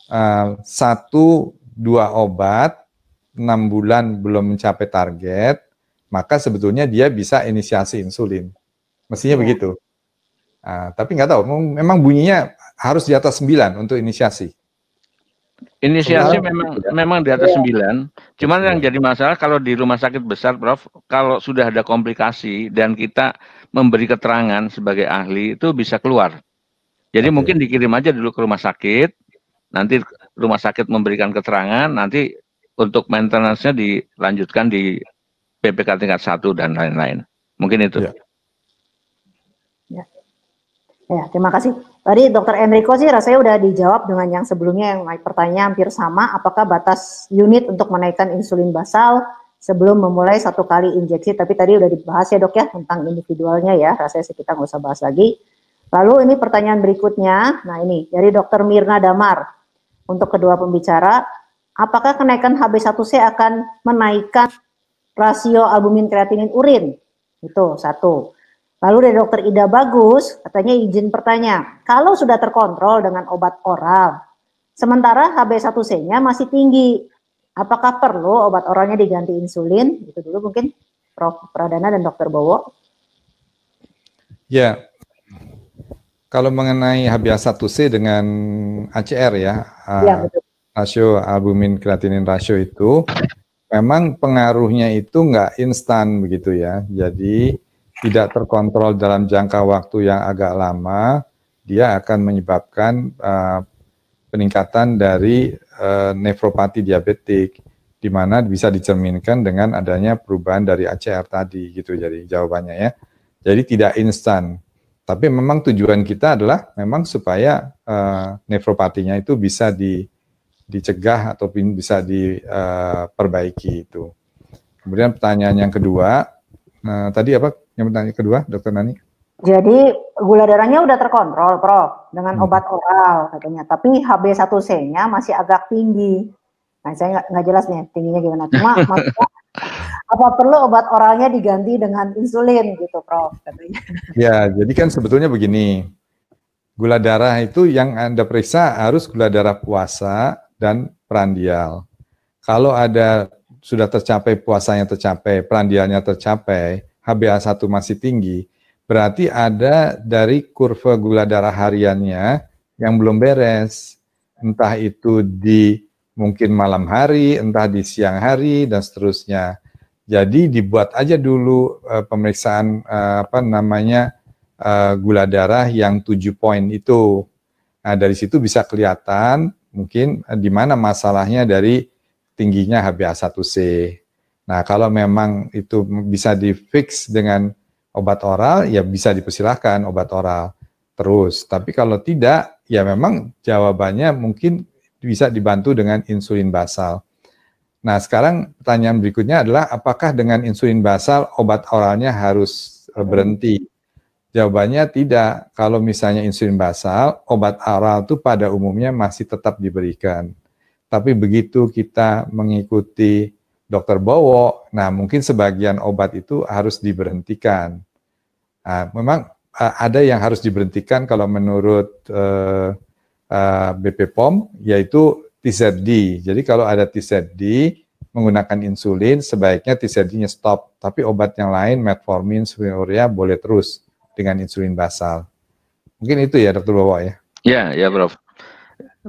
1-2 obat 6 bulan belum mencapai target, maka sebetulnya dia bisa inisiasi insulin. Mestinya begitu. Tapi nggak tahu, memang bunyinya harus di atas 9 untuk inisiasi. Inisiasi memang di atas 9. Cuman yang jadi masalah kalau di rumah sakit besar, Prof, kalau sudah ada komplikasi dan kita memberi keterangan sebagai ahli, itu bisa keluar. Jadi mungkin dikirim aja dulu ke rumah sakit, nanti rumah sakit memberikan keterangan, nanti untuk maintenance-nya dilanjutkan di PPK tingkat 1 dan lain-lain. Mungkin itu. Ya, terima kasih. Tadi Dokter Enrico sih rasanya udah dijawab dengan yang sebelumnya, yang pertanyaan hampir sama. Apakah batas unit untuk menaikkan insulin basal sebelum memulai 1 kali injeksi? Tapi tadi udah dibahas ya Dok ya tentang individualnya ya. Rasanya kita nggak usah bahas lagi. Lalu ini pertanyaan berikutnya. Nah ini dari Dokter Mirna Damar. Untuk kedua pembicara, apakah kenaikan HB1C akan menaikkan rasio albumin kreatinin urin? Itu 1. Lalu dari Dokter Ida Bagus, katanya izin bertanya, kalau sudah terkontrol dengan obat oral, sementara HB1C-nya masih tinggi, apakah perlu obat oralnya diganti insulin? Itu dulu mungkin Prof Pradana dan Dokter Bowo. Ya, kalau mengenai HbA1c dengan ACR ya, betul. Rasio albumin kreatinin rasio itu, memang pengaruhnya itu nggak instan begitu ya, jadi tidak terkontrol dalam jangka waktu yang agak lama, dia akan menyebabkan peningkatan dari nefropati diabetik, di mana bisa dicerminkan dengan adanya perubahan dari ACR tadi gitu. Jadi jawabannya ya. Jadi tidak instan. Tapi memang tujuan kita adalah memang supaya nefropatinya itu bisa dicegah ataupun bisa diperbaiki itu. Kemudian pertanyaan yang kedua, tadi apa yang pertanyaan kedua, Dokter Nani? Jadi gula darahnya udah terkontrol, Prof, dengan obat oral katanya. Tapi HB1C-nya masih agak tinggi. Nah, saya nggak jelas nih tingginya gimana. Cuma maksudnya, apa perlu obat oralnya diganti dengan insulin gitu, Prof, katanya. Ya, jadi kan sebetulnya begini. Gula darah itu yang Anda periksa harus gula darah puasa dan prandial. Kalau ada sudah tercapai puasanya tercapai, prandialnya tercapai, HbA1 masih tinggi, berarti ada dari kurva gula darah hariannya yang belum beres. Entah itu di mungkin malam hari, entah di siang hari, dan seterusnya. Jadi dibuat aja dulu pemeriksaan gula darah yang 7 poin itu. Nah, dari situ bisa kelihatan mungkin di mana masalahnya dari tingginya HbA1c. Nah, kalau memang itu bisa di-fix dengan obat oral, ya bisa dipersilahkan obat oral terus. Tapi kalau tidak, ya memang jawabannya mungkin bisa dibantu dengan insulin basal. Nah, sekarang pertanyaan berikutnya adalah apakah dengan insulin basal obat oralnya harus berhenti? Jawabannya tidak. Kalau misalnya insulin basal, obat oral itu pada umumnya masih tetap diberikan. Tapi begitu kita mengikuti Dr. Bowo, nah mungkin sebagian obat itu harus diberhentikan. Nah, memang ada yang harus diberhentikan kalau menurut BP POM, yaitu TZD. Jadi kalau ada TZD menggunakan insulin, sebaiknya TZD-nya stop. Tapi obat yang lain, metformin, sulfonylurea boleh terus dengan insulin basal. Mungkin itu ya Dr. Bowo ya? Ya, Prof.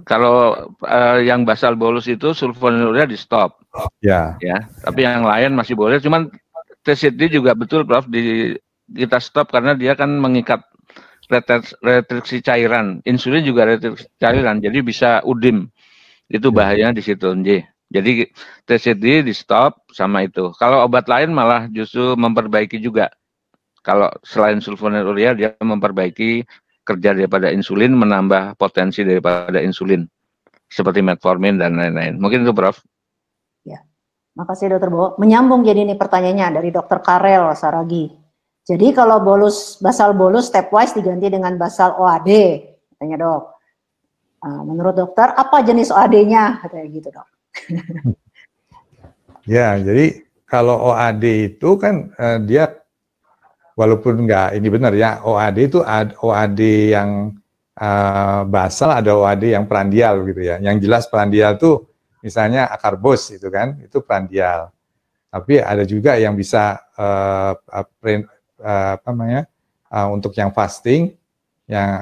Kalau yang basal bolus itu sulfonylurea di stop. Ya. Tapi yang lain masih boleh. Cuman TZD juga betul, Prof. Kita stop karena dia kan mengikat restriksi cairan. Insulin juga restriksi cairan. Jadi bisa udim. Itu bahayanya di situ, Nj. Jadi TZD di stop sama itu. Kalau obat lain malah justru memperbaiki juga. Kalau selain sulfonylurea dia memperbaiki kerja daripada insulin, menambah potensi daripada insulin seperti metformin dan lain-lain. Mungkin itu, Prof. Ya, makasih Dokter Bowo. Menyambung jadi ini pertanyaannya dari Dokter Karel Saragi. Jadi kalau basal bolus stepwise diganti dengan basal OAD, katanya dok. Menurut dokter apa jenis OAD-nya? Katanya gitu dok. Ya, jadi kalau OAD itu kan dia walaupun enggak ini benar ya, OAD itu OAD yang basal, ada OAD yang prandial gitu ya. Yang jelas prandial tuh misalnya akarbos itu kan, itu prandial. Tapi ada juga yang bisa untuk yang fasting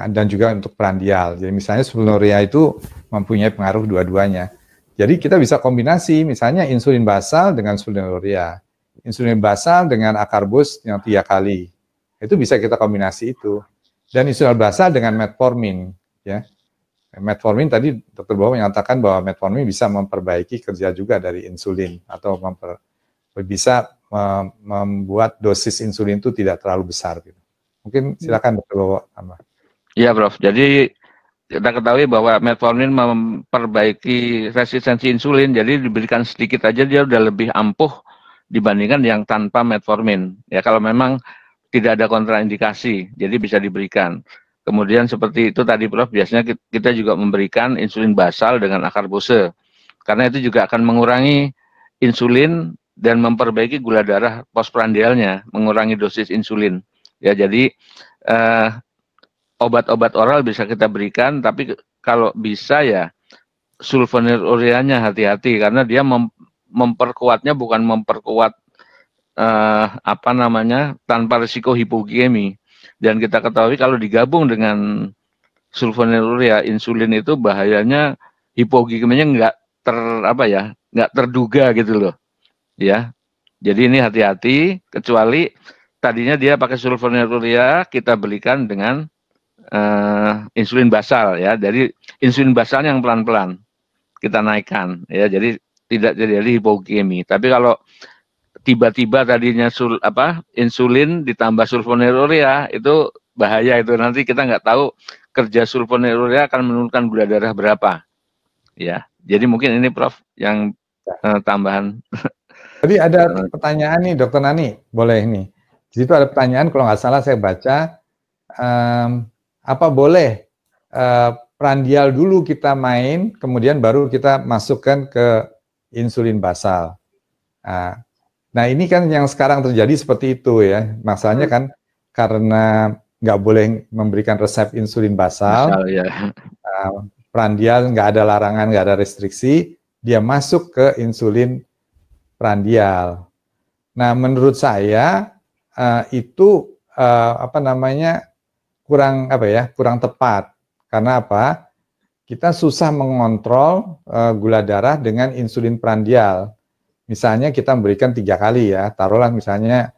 dan juga untuk prandial. Jadi misalnya sulfonylurea itu mempunyai pengaruh dua-duanya. Jadi kita bisa kombinasi misalnya insulin basal dengan sulfonylurea. Insulin basal dengan akarbos yang 3 kali. Itu bisa kita kombinasi itu. Dan insulin basal dengan metformin. Ya. Metformin tadi Dr. Bowo menyatakan bahwa metformin bisa memperbaiki kerja juga dari insulin. Atau bisa membuat dosis insulin itu tidak terlalu besar. Gitu. Mungkin silakan Dr. Bowo tambah. Iya, Prof. Jadi kita ketahui bahwa metformin memperbaiki resistensi insulin. Jadi diberikan sedikit aja dia udah lebih ampuh dibandingkan yang tanpa metformin. Ya kalau memang tidak ada kontraindikasi, jadi bisa diberikan. Kemudian seperti itu tadi Prof, biasanya kita juga memberikan insulin basal dengan akarbose. Karena itu juga akan mengurangi insulin dan memperbaiki gula darah postprandialnya, mengurangi dosis insulin. Ya jadi obat-obat oral bisa kita berikan, tapi kalau bisa ya sulfonylureanya hati-hati karena dia memperkuatnya bukan memperkuat tanpa risiko hipoglikemi. Dan kita ketahui kalau digabung dengan sulfonylurea insulin itu bahayanya hipoglikeminya nggak terduga gitu loh. Ya. Jadi ini hati-hati kecuali tadinya dia pakai sulfonylurea kita belikan dengan insulin basal ya. Jadi insulin basal yang pelan-pelan kita naikkan ya. Jadi tidak terjadi hipoglikemi. Tapi kalau tiba-tiba tadinya insulin ditambah sulfonylurea itu bahaya itu, nanti kita nggak tahu kerja sulfonylurea akan menurunkan gula darah berapa ya. Jadi mungkin ini Prof yang tambahan. Tadi ada pertanyaan nih Dokter Nani, boleh nih. Di situ ada pertanyaan, kalau nggak salah saya baca, apa boleh prandial dulu kita main, kemudian baru kita masukkan ke insulin basal. Nah ini kan yang sekarang terjadi seperti itu ya. Masalahnya kan karena nggak boleh memberikan resep insulin basal, ya. Prandial nggak ada larangan, nggak ada restriksi, dia masuk ke insulin prandial. Nah menurut saya itu kurang tepat. Karena apa? Kita susah mengontrol gula darah dengan insulin prandial. Misalnya kita memberikan 3 kali ya, taruhlah misalnya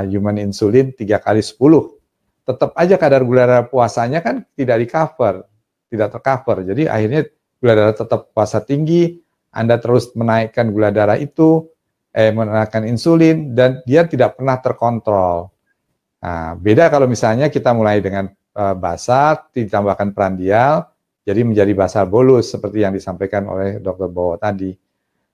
human insulin 3 kali 10. Tetap aja kadar gula darah puasanya kan tidak tercover. Jadi akhirnya gula darah tetap puasa tinggi, Anda terus menaikkan gula darah itu, menaikkan insulin, dan dia tidak pernah terkontrol. Nah, beda kalau misalnya kita mulai dengan basal, ditambahkan prandial, jadi menjadi basal bolus seperti yang disampaikan oleh Dr. Bowo tadi.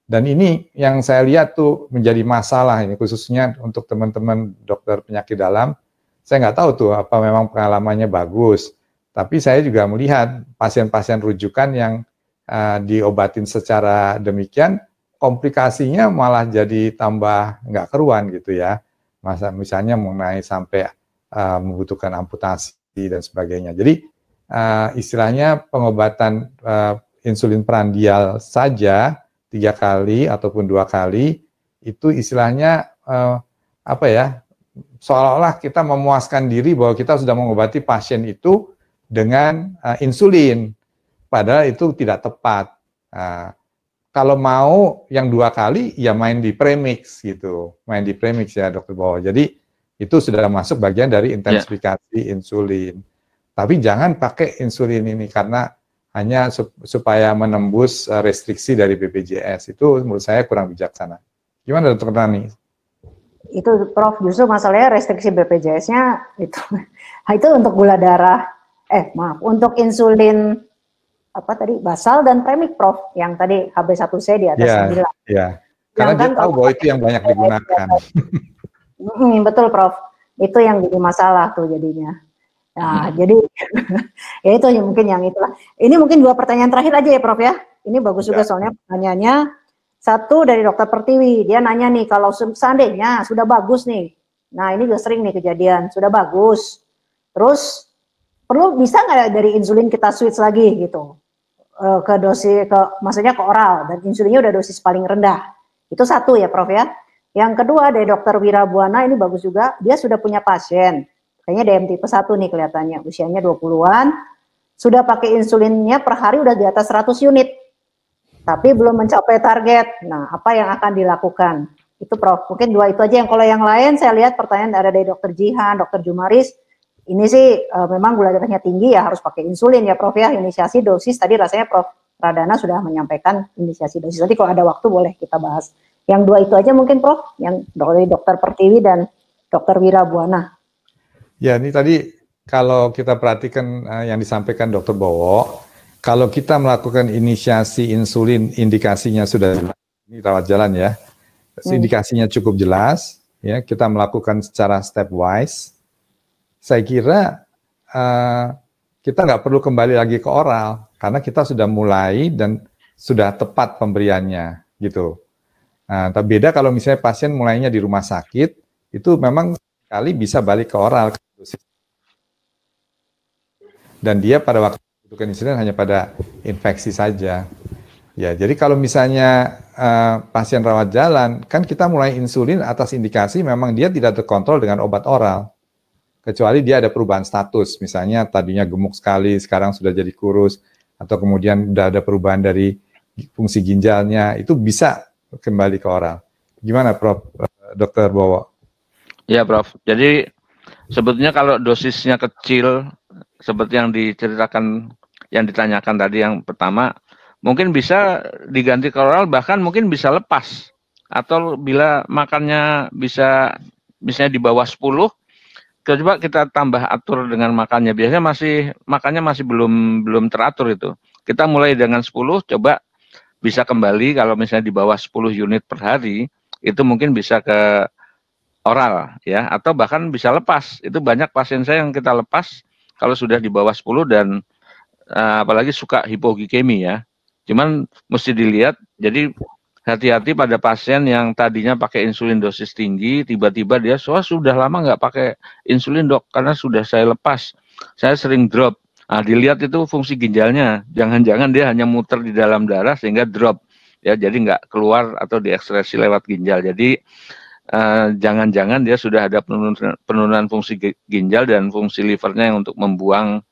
Dan ini yang saya lihat tuh menjadi masalah ini, khususnya untuk teman-teman dokter penyakit dalam. Saya nggak tahu tuh apa memang pengalamannya bagus, tapi saya juga melihat pasien-pasien rujukan yang diobatin secara demikian, komplikasinya malah jadi tambah nggak keruan gitu ya. Misalnya mengenai sampai membutuhkan amputasi dan sebagainya. Jadi istilahnya pengobatan insulin prandial saja 3 kali ataupun 2 kali itu istilahnya seolah-olah kita memuaskan diri bahwa kita sudah mengobati pasien itu dengan insulin, padahal itu tidak tepat. Kalau mau yang 2 kali ya main di premix gitu, main di premix ya Dokter Bowo. Jadi itu sudah masuk bagian dari intensifikasi insulin. Tapi jangan pakai insulin ini karena hanya supaya menembus restriksi dari BPJS. Itu menurut saya kurang bijaksana. Gimana Dr. Nani? Itu Prof, justru masalahnya restriksi BPJS-nya itu untuk gula darah, untuk insulin basal dan premix Prof, yang tadi HB1C di atas 9. Iya, karena dia tahu bahwa itu yang banyak digunakan. Betul Prof, itu yang jadi masalah tuh jadinya. Nah, jadi ya itu mungkin yang itulah. Ini mungkin 2 pertanyaan terakhir aja ya Prof ya. Ini bagus juga soalnya pertanyaannya. Satu dari Dokter Pertiwi, dia nanya nih, kalau seandainya sudah bagus nih, nah ini juga sering nih kejadian, sudah bagus, terus bisa nggak dari insulin kita switch lagi gitu ke dosis, maksudnya ke oral, dan insulinnya udah dosis paling rendah. Itu satu ya Prof ya. Yang kedua dari Dokter Wirabuana, ini bagus juga, dia sudah punya pasien. Kayaknya DM tipe 1 nih kelihatannya, usianya 20-an, sudah pakai insulinnya per hari udah di atas 100 unit, tapi belum mencapai target. Nah, apa yang akan dilakukan? Itu Prof, mungkin 2 itu aja. Yang kalau yang lain saya lihat pertanyaan ada dari Dokter Jihan, Dokter Jumaris, ini sih memang gula darahnya tinggi ya harus pakai insulin ya Prof ya, inisiasi dosis, tadi rasanya Prof Pradana sudah menyampaikan inisiasi dosis. Nanti kalau ada waktu boleh kita bahas. Yang 2 itu aja mungkin Prof, yang dari Dokter Pertiwi dan Dokter Wirabuana. Ya, ini tadi kalau kita perhatikan yang disampaikan Dr. Bowo, kalau kita melakukan inisiasi insulin, indikasinya sudah ini rawat jalan ya, indikasinya cukup jelas, ya kita melakukan secara stepwise. Saya kira kita nggak perlu kembali lagi ke oral karena kita sudah mulai dan sudah tepat pemberiannya gitu. Nah, tapi beda kalau misalnya pasien mulainya di rumah sakit, itu memang kali bisa balik ke oral. Dan dia pada waktu membutuhkan insulin hanya pada infeksi saja. Ya, jadi kalau misalnya pasien rawat jalan, kan kita mulai insulin atas indikasi memang dia tidak terkontrol dengan obat oral. Kecuali dia ada perubahan status, misalnya tadinya gemuk sekali, sekarang sudah jadi kurus, atau kemudian sudah ada perubahan dari fungsi ginjalnya, itu bisa kembali ke oral. Gimana Prof. Dr. Bowo? Ya Prof, jadi sebetulnya kalau dosisnya kecil seperti yang diceritakan, yang ditanyakan tadi yang pertama, mungkin bisa diganti ke oral, bahkan mungkin bisa lepas. Atau bila makannya bisa misalnya di bawah 10, coba kita tambah atur dengan makannya. Biasanya makannya masih belum teratur itu. Kita mulai dengan 10, coba bisa kembali kalau misalnya di bawah 10 unit per hari, itu mungkin bisa ke oral ya, atau bahkan bisa lepas. Itu banyak pasien saya yang kita lepas kalau sudah di bawah 10 dan apalagi suka hipoglikemi ya. Cuman mesti dilihat, jadi hati-hati pada pasien yang tadinya pakai insulin dosis tinggi, tiba-tiba dia sudah lama nggak pakai insulin dok, karena sudah saya lepas, saya sering drop. Nah, dilihat itu fungsi ginjalnya, jangan-jangan dia hanya muter di dalam darah sehingga drop, ya, jadi nggak keluar atau diekskresi lewat ginjal. Jadi jangan-jangan dia sudah ada penurunan fungsi ginjal dan fungsi livernya yang untuk membuang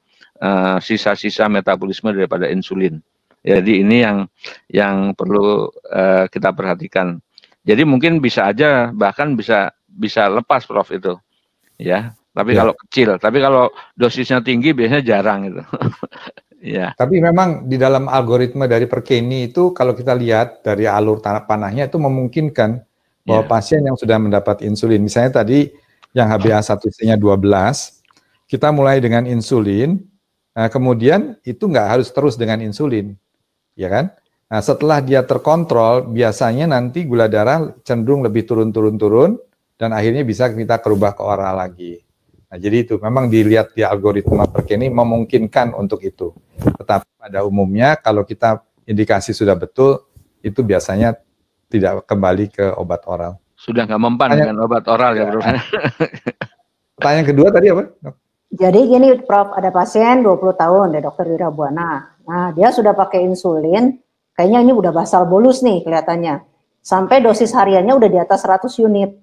sisa-sisa metabolisme daripada insulin. Jadi ini yang perlu kita perhatikan. Jadi mungkin bisa aja bahkan bisa lepas Prof itu, ya. Tapi kalau kecil, tapi kalau dosisnya tinggi biasanya jarang itu. Ya. Tapi memang di dalam algoritma dari Perkeni itu kalau kita lihat dari alur tanah panahnya itu memungkinkan bahwa pasien yang sudah mendapat insulin, misalnya tadi yang HbA1c-nya 12, kita mulai dengan insulin, kemudian itu nggak harus terus dengan insulin, ya kan? Nah, setelah dia terkontrol, biasanya nanti gula darah cenderung lebih turun, dan akhirnya bisa kita kerubah ke oral lagi. Nah, jadi itu memang dilihat di algoritma Perkeni memungkinkan untuk itu. Tetapi pada umumnya kalau kita indikasi sudah betul, itu biasanya tidak kembali ke obat oral. Sudah nggak mempan dengan obat oral ya, Prof. Pertanyaan kedua tadi apa? Jadi gini Prof, ada pasien 20 tahun, dari Dokter Wirabuana. Nah, dia sudah pakai insulin, kayaknya ini udah basal bolus nih kelihatannya. Sampai dosis hariannya udah di atas 100 unit.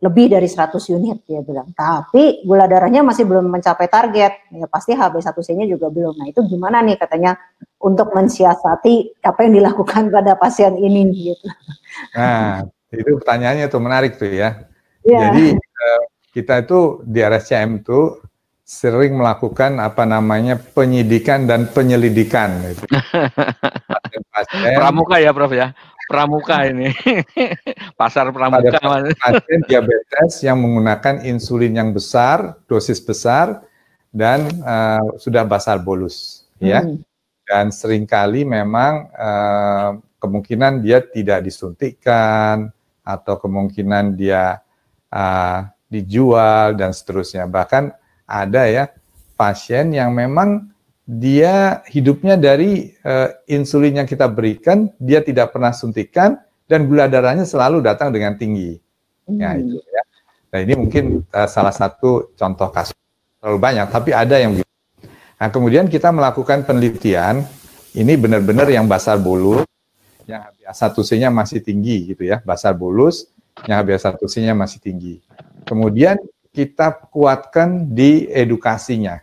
Lebih dari 100 unit dia bilang. Tapi gula darahnya masih belum mencapai target. Ya pasti HbA1c-nya juga belum. Nah, itu gimana nih katanya untuk mensiasati apa yang dilakukan pada pasien ini gitu. Nah, itu pertanyaannya tuh menarik tuh ya. Jadi kita itu di RSCM tuh sering melakukan apa namanya penyidikan dan penyelidikan. Gitu. Pramuka ya Prof ya. Pramuka ini. Pasar pramuka. Pasien diabetes yang menggunakan insulin yang besar, dosis besar, dan sudah basal bolus, ya. Dan seringkali memang kemungkinan dia tidak disuntikkan atau kemungkinan dia dijual dan seterusnya. Bahkan ada ya pasien yang memang dia hidupnya dari insulin yang kita berikan, dia tidak pernah suntikan dan gula darahnya selalu datang dengan tinggi. Ya itu ya. Nah ini mungkin salah satu contoh kasus. Terlalu banyak, tapi ada yang gitu. Nah kemudian kita melakukan penelitian, ini benar-benar yang basal bolus, yang HbA1c-nya masih tinggi gitu ya, basal bolus, yang HbA1c-nya masih tinggi. Kemudian kita kuatkan di edukasinya,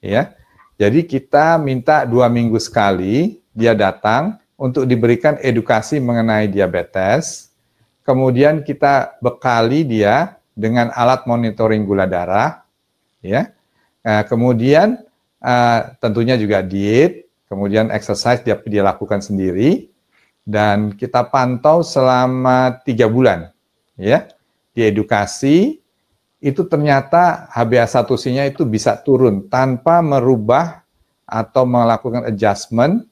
ya. Jadi kita minta 2 minggu sekali dia datang untuk diberikan edukasi mengenai diabetes. Kemudian kita bekali dia dengan alat monitoring gula darah, ya. Kemudian tentunya juga diet, kemudian exercise dia lakukan sendiri, dan kita pantau selama 3 bulan, ya. Diedukasi. Itu ternyata HbA1c-nya itu bisa turun tanpa merubah atau melakukan adjustment.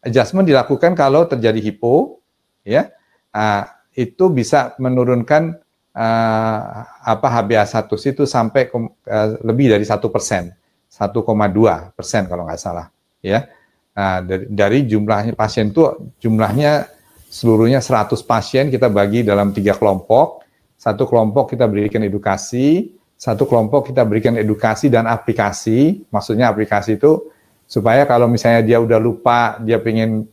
Adjustment dilakukan kalau terjadi hipo, ya, itu bisa menurunkan HbA1c itu sampai lebih dari 1%, 1,2% kalau nggak salah, ya. Nah, dari jumlahnya pasien itu jumlahnya seluruhnya 100 pasien kita bagi dalam 3 kelompok. Satu kelompok kita berikan edukasi, satu kelompok kita berikan edukasi dan aplikasi. Maksudnya aplikasi itu supaya kalau misalnya dia udah lupa, dia pengen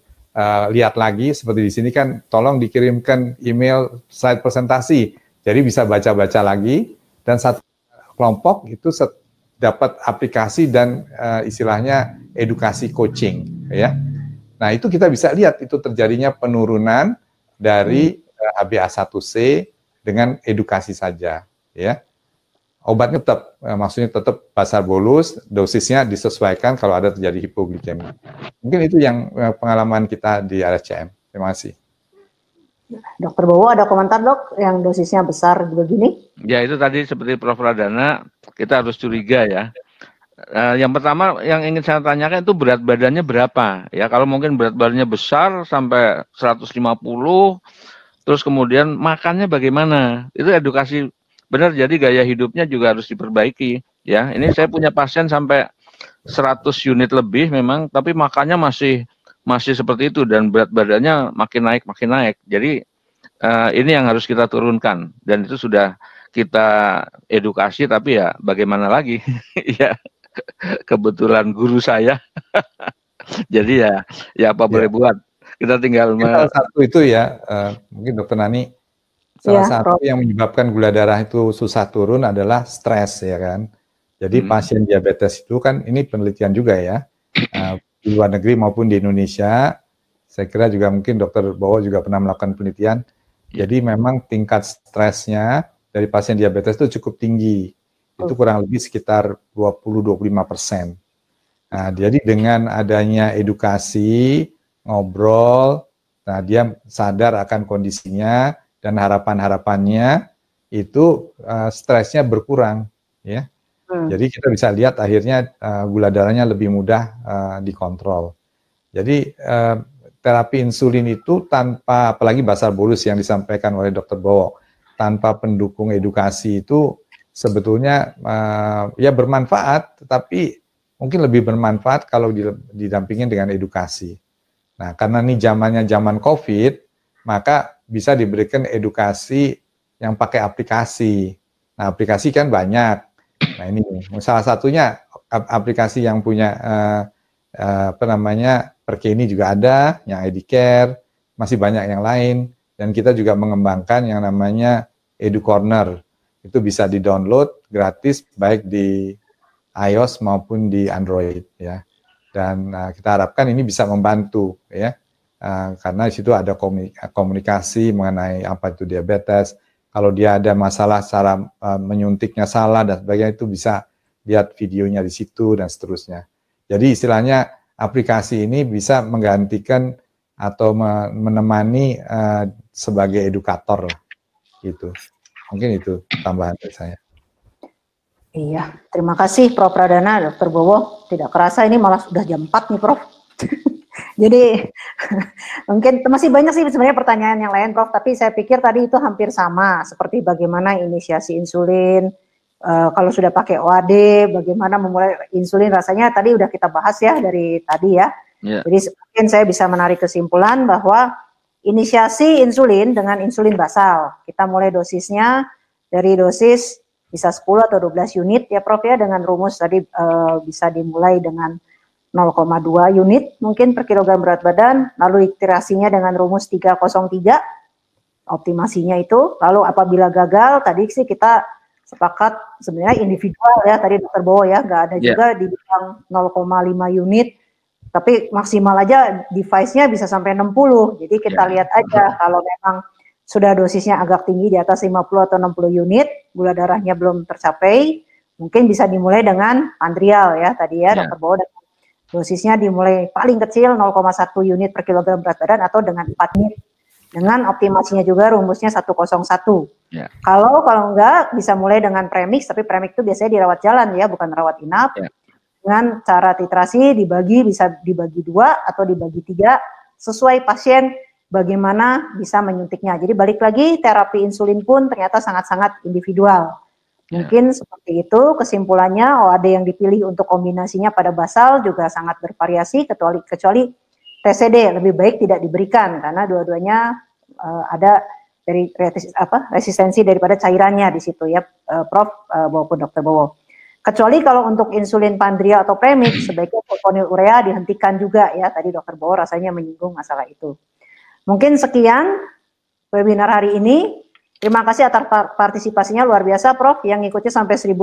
lihat lagi, seperti di sini kan, tolong dikirimkan email slide presentasi. Jadi bisa baca-baca lagi. Dan satu kelompok itu dapat aplikasi dan istilahnya edukasi coaching, ya. Nah itu kita bisa lihat itu terjadinya penurunan dari HbA1c dengan edukasi saja, ya. obatnya tetap, maksudnya tetap basal bolus, dosisnya disesuaikan kalau ada terjadi hipoglikemia. Mungkin itu yang pengalaman kita di RSCM. Terima kasih. Dokter Bowo ada komentar dok, yang dosisnya besar begini? Ya itu tadi seperti Prof. Pradana, kita harus curiga ya. Yang pertama yang ingin saya tanyakan itu berat badannya berapa ya? Kalau mungkin berat badannya besar sampai 150, terus kemudian makannya bagaimana? Itu edukasi benar, jadi gaya hidupnya juga harus diperbaiki ya. Ini saya punya pasien sampai 100 unit lebih memang, tapi makannya masih seperti itu dan berat badannya makin naik. Jadi ini yang harus kita turunkan dan itu sudah kita edukasi, tapi ya bagaimana lagi ya, kebetulan guru saya jadi ya apa boleh buat, kita tinggal salah satu itu ya, mungkin Dokter Nani, salah satu yang menyebabkan gula darah itu susah turun adalah stres ya kan. Jadi pasien diabetes itu kan, ini penelitian juga ya, di luar negeri maupun di Indonesia, saya kira juga mungkin Dokter Bowo juga pernah melakukan penelitian. Jadi memang tingkat stresnya dari pasien diabetes itu cukup tinggi, itu kurang lebih sekitar 20-25%. Nah, jadi dengan adanya edukasi, ngobrol, nah dia sadar akan kondisinya dan harapan-harapannya itu stresnya berkurang, ya. Jadi kita bisa lihat akhirnya gula darahnya lebih mudah dikontrol. Jadi terapi insulin itu tanpa, apalagi basal bolus yang disampaikan oleh Dr. Bowo, tanpa pendukung edukasi itu sebetulnya ya bermanfaat, tetapi mungkin lebih bermanfaat kalau didampingin dengan edukasi. Nah, karena ini zamannya zaman COVID, maka bisa diberikan edukasi yang pakai aplikasi. Nah, aplikasi kan banyak. Nah, ini salah satunya aplikasi yang punya Perkeni juga ada, yang EduCare, masih banyak yang lain, dan kita juga mengembangkan yang namanya EduCorner. Itu bisa di-download gratis baik di iOS maupun di Android ya. Dan kita harapkan ini bisa membantu ya. Karena di situ ada komunikasi mengenai apa itu diabetes. Kalau dia ada masalah cara menyuntiknya salah dan sebagainya, itu bisa lihat videonya di situ dan seterusnya. Jadi istilahnya aplikasi ini bisa menggantikan atau menemani sebagai edukator gitu. Mungkin itu tambahan dari saya. Iya, terima kasih Prof. Pradana, Dr. Bowo. Tidak kerasa ini malah sudah jam 4 nih Prof. Jadi mungkin masih banyak sih sebenarnya pertanyaan yang lain Prof, tapi saya pikir tadi itu hampir sama, seperti bagaimana inisiasi insulin, kalau sudah pakai OAD, bagaimana memulai insulin, rasanya tadi udah kita bahas ya dari tadi ya. Jadi mungkin saya bisa menarik kesimpulan bahwa inisiasi insulin dengan insulin basal, kita mulai dosisnya dari dosis bisa 10 atau 12 unit ya Prof ya, dengan rumus tadi bisa dimulai dengan 0,2 unit mungkin per kilogram berat badan, lalu iterasinya dengan rumus 303, optimasinya itu, lalu apabila gagal, tadi sih kita sepakat sebenarnya individual ya, tadi Dr. Bowo ya, nggak ada juga dibilang 0,5 unit, tapi maksimal aja device-nya bisa sampai 60, jadi kita lihat aja kalau memang sudah dosisnya agak tinggi di atas 50 atau 60 unit, gula darahnya belum tercapai, mungkin bisa dimulai dengan Andrial ya, tadi ya Dr. Bowo, dosisnya dimulai paling kecil 0,1 unit per kilogram berat badan atau dengan 4 unit. Dengan optimasinya juga rumusnya 101. Kalau enggak bisa mulai dengan premix, tapi premix itu biasanya dirawat jalan ya, bukan rawat inap. Dengan cara titrasi bisa dibagi 2 atau dibagi 3 sesuai pasien bagaimana bisa menyuntiknya. Jadi balik lagi, terapi insulin pun ternyata sangat-sangat individual. Mungkin seperti itu kesimpulannya. OAD yang dipilih untuk kombinasinya pada basal juga sangat bervariasi, kecuali TCD lebih baik tidak diberikan karena dua-duanya ada dari resistensi daripada cairannya di situ ya Prof maupun Dr. Bowo. Kecuali kalau untuk insulin Pandria atau premix sebaiknya sulfonylurea dihentikan juga ya, tadi Dr. Bowo rasanya menyinggung masalah itu. Mungkin sekian webinar hari ini. Terima kasih atas partisipasinya, luar biasa Prof, yang ngikutnya sampai 1.400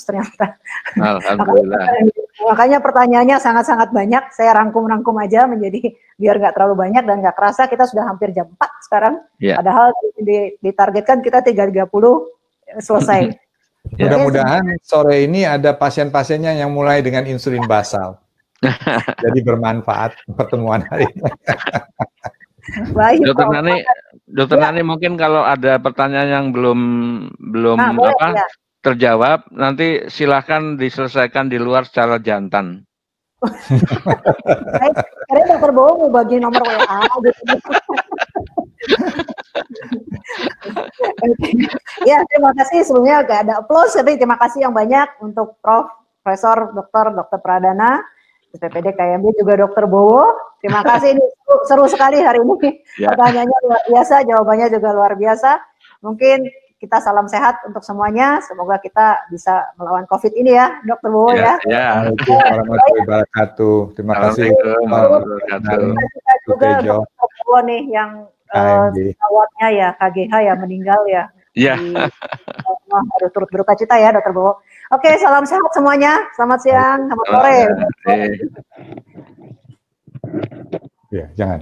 ternyata. Alhamdulillah. Makanya pertanyaannya sangat-sangat banyak, saya rangkum-rangkum aja menjadi biar nggak terlalu banyak dan nggak kerasa kita sudah hampir jam 4 sekarang. Padahal ditargetkan kita 3.30 selesai. Mudah-mudahan sore ini ada pasien-pasiennya yang mulai dengan insulin basal. Jadi bermanfaat pertemuan hari ini. Baik, Dokter Nani mungkin kalau ada pertanyaan yang belum terjawab, nanti silakan diselesaikan di luar secara jantan. Karena Dokter Bowo mau bagi nomor WA gitu. Ya, terima kasih sebelumnya agak ada applause, tapi terima kasih yang banyak untuk Profesor Dr. Pradana, PPD KMB, juga Dokter Bowo. Terima kasih, ini seru sekali hari ini. Pertanyaannya luar biasa, jawabannya juga luar biasa. Mungkin kita salam sehat untuk semuanya. Semoga kita bisa melawan COVID ini ya, Dokter Bowo ya. Assalamualaikum warahmatullahi wabarakatuh. Terima kasih. Juga Dokter Bowo nih yang awalnya ya KGH ya meninggal ya. Iya. Harus turut berduka cita ya Dokter Bowo. Oke, salam sehat semuanya. Selamat siang, selamat sore. Ya, jangan.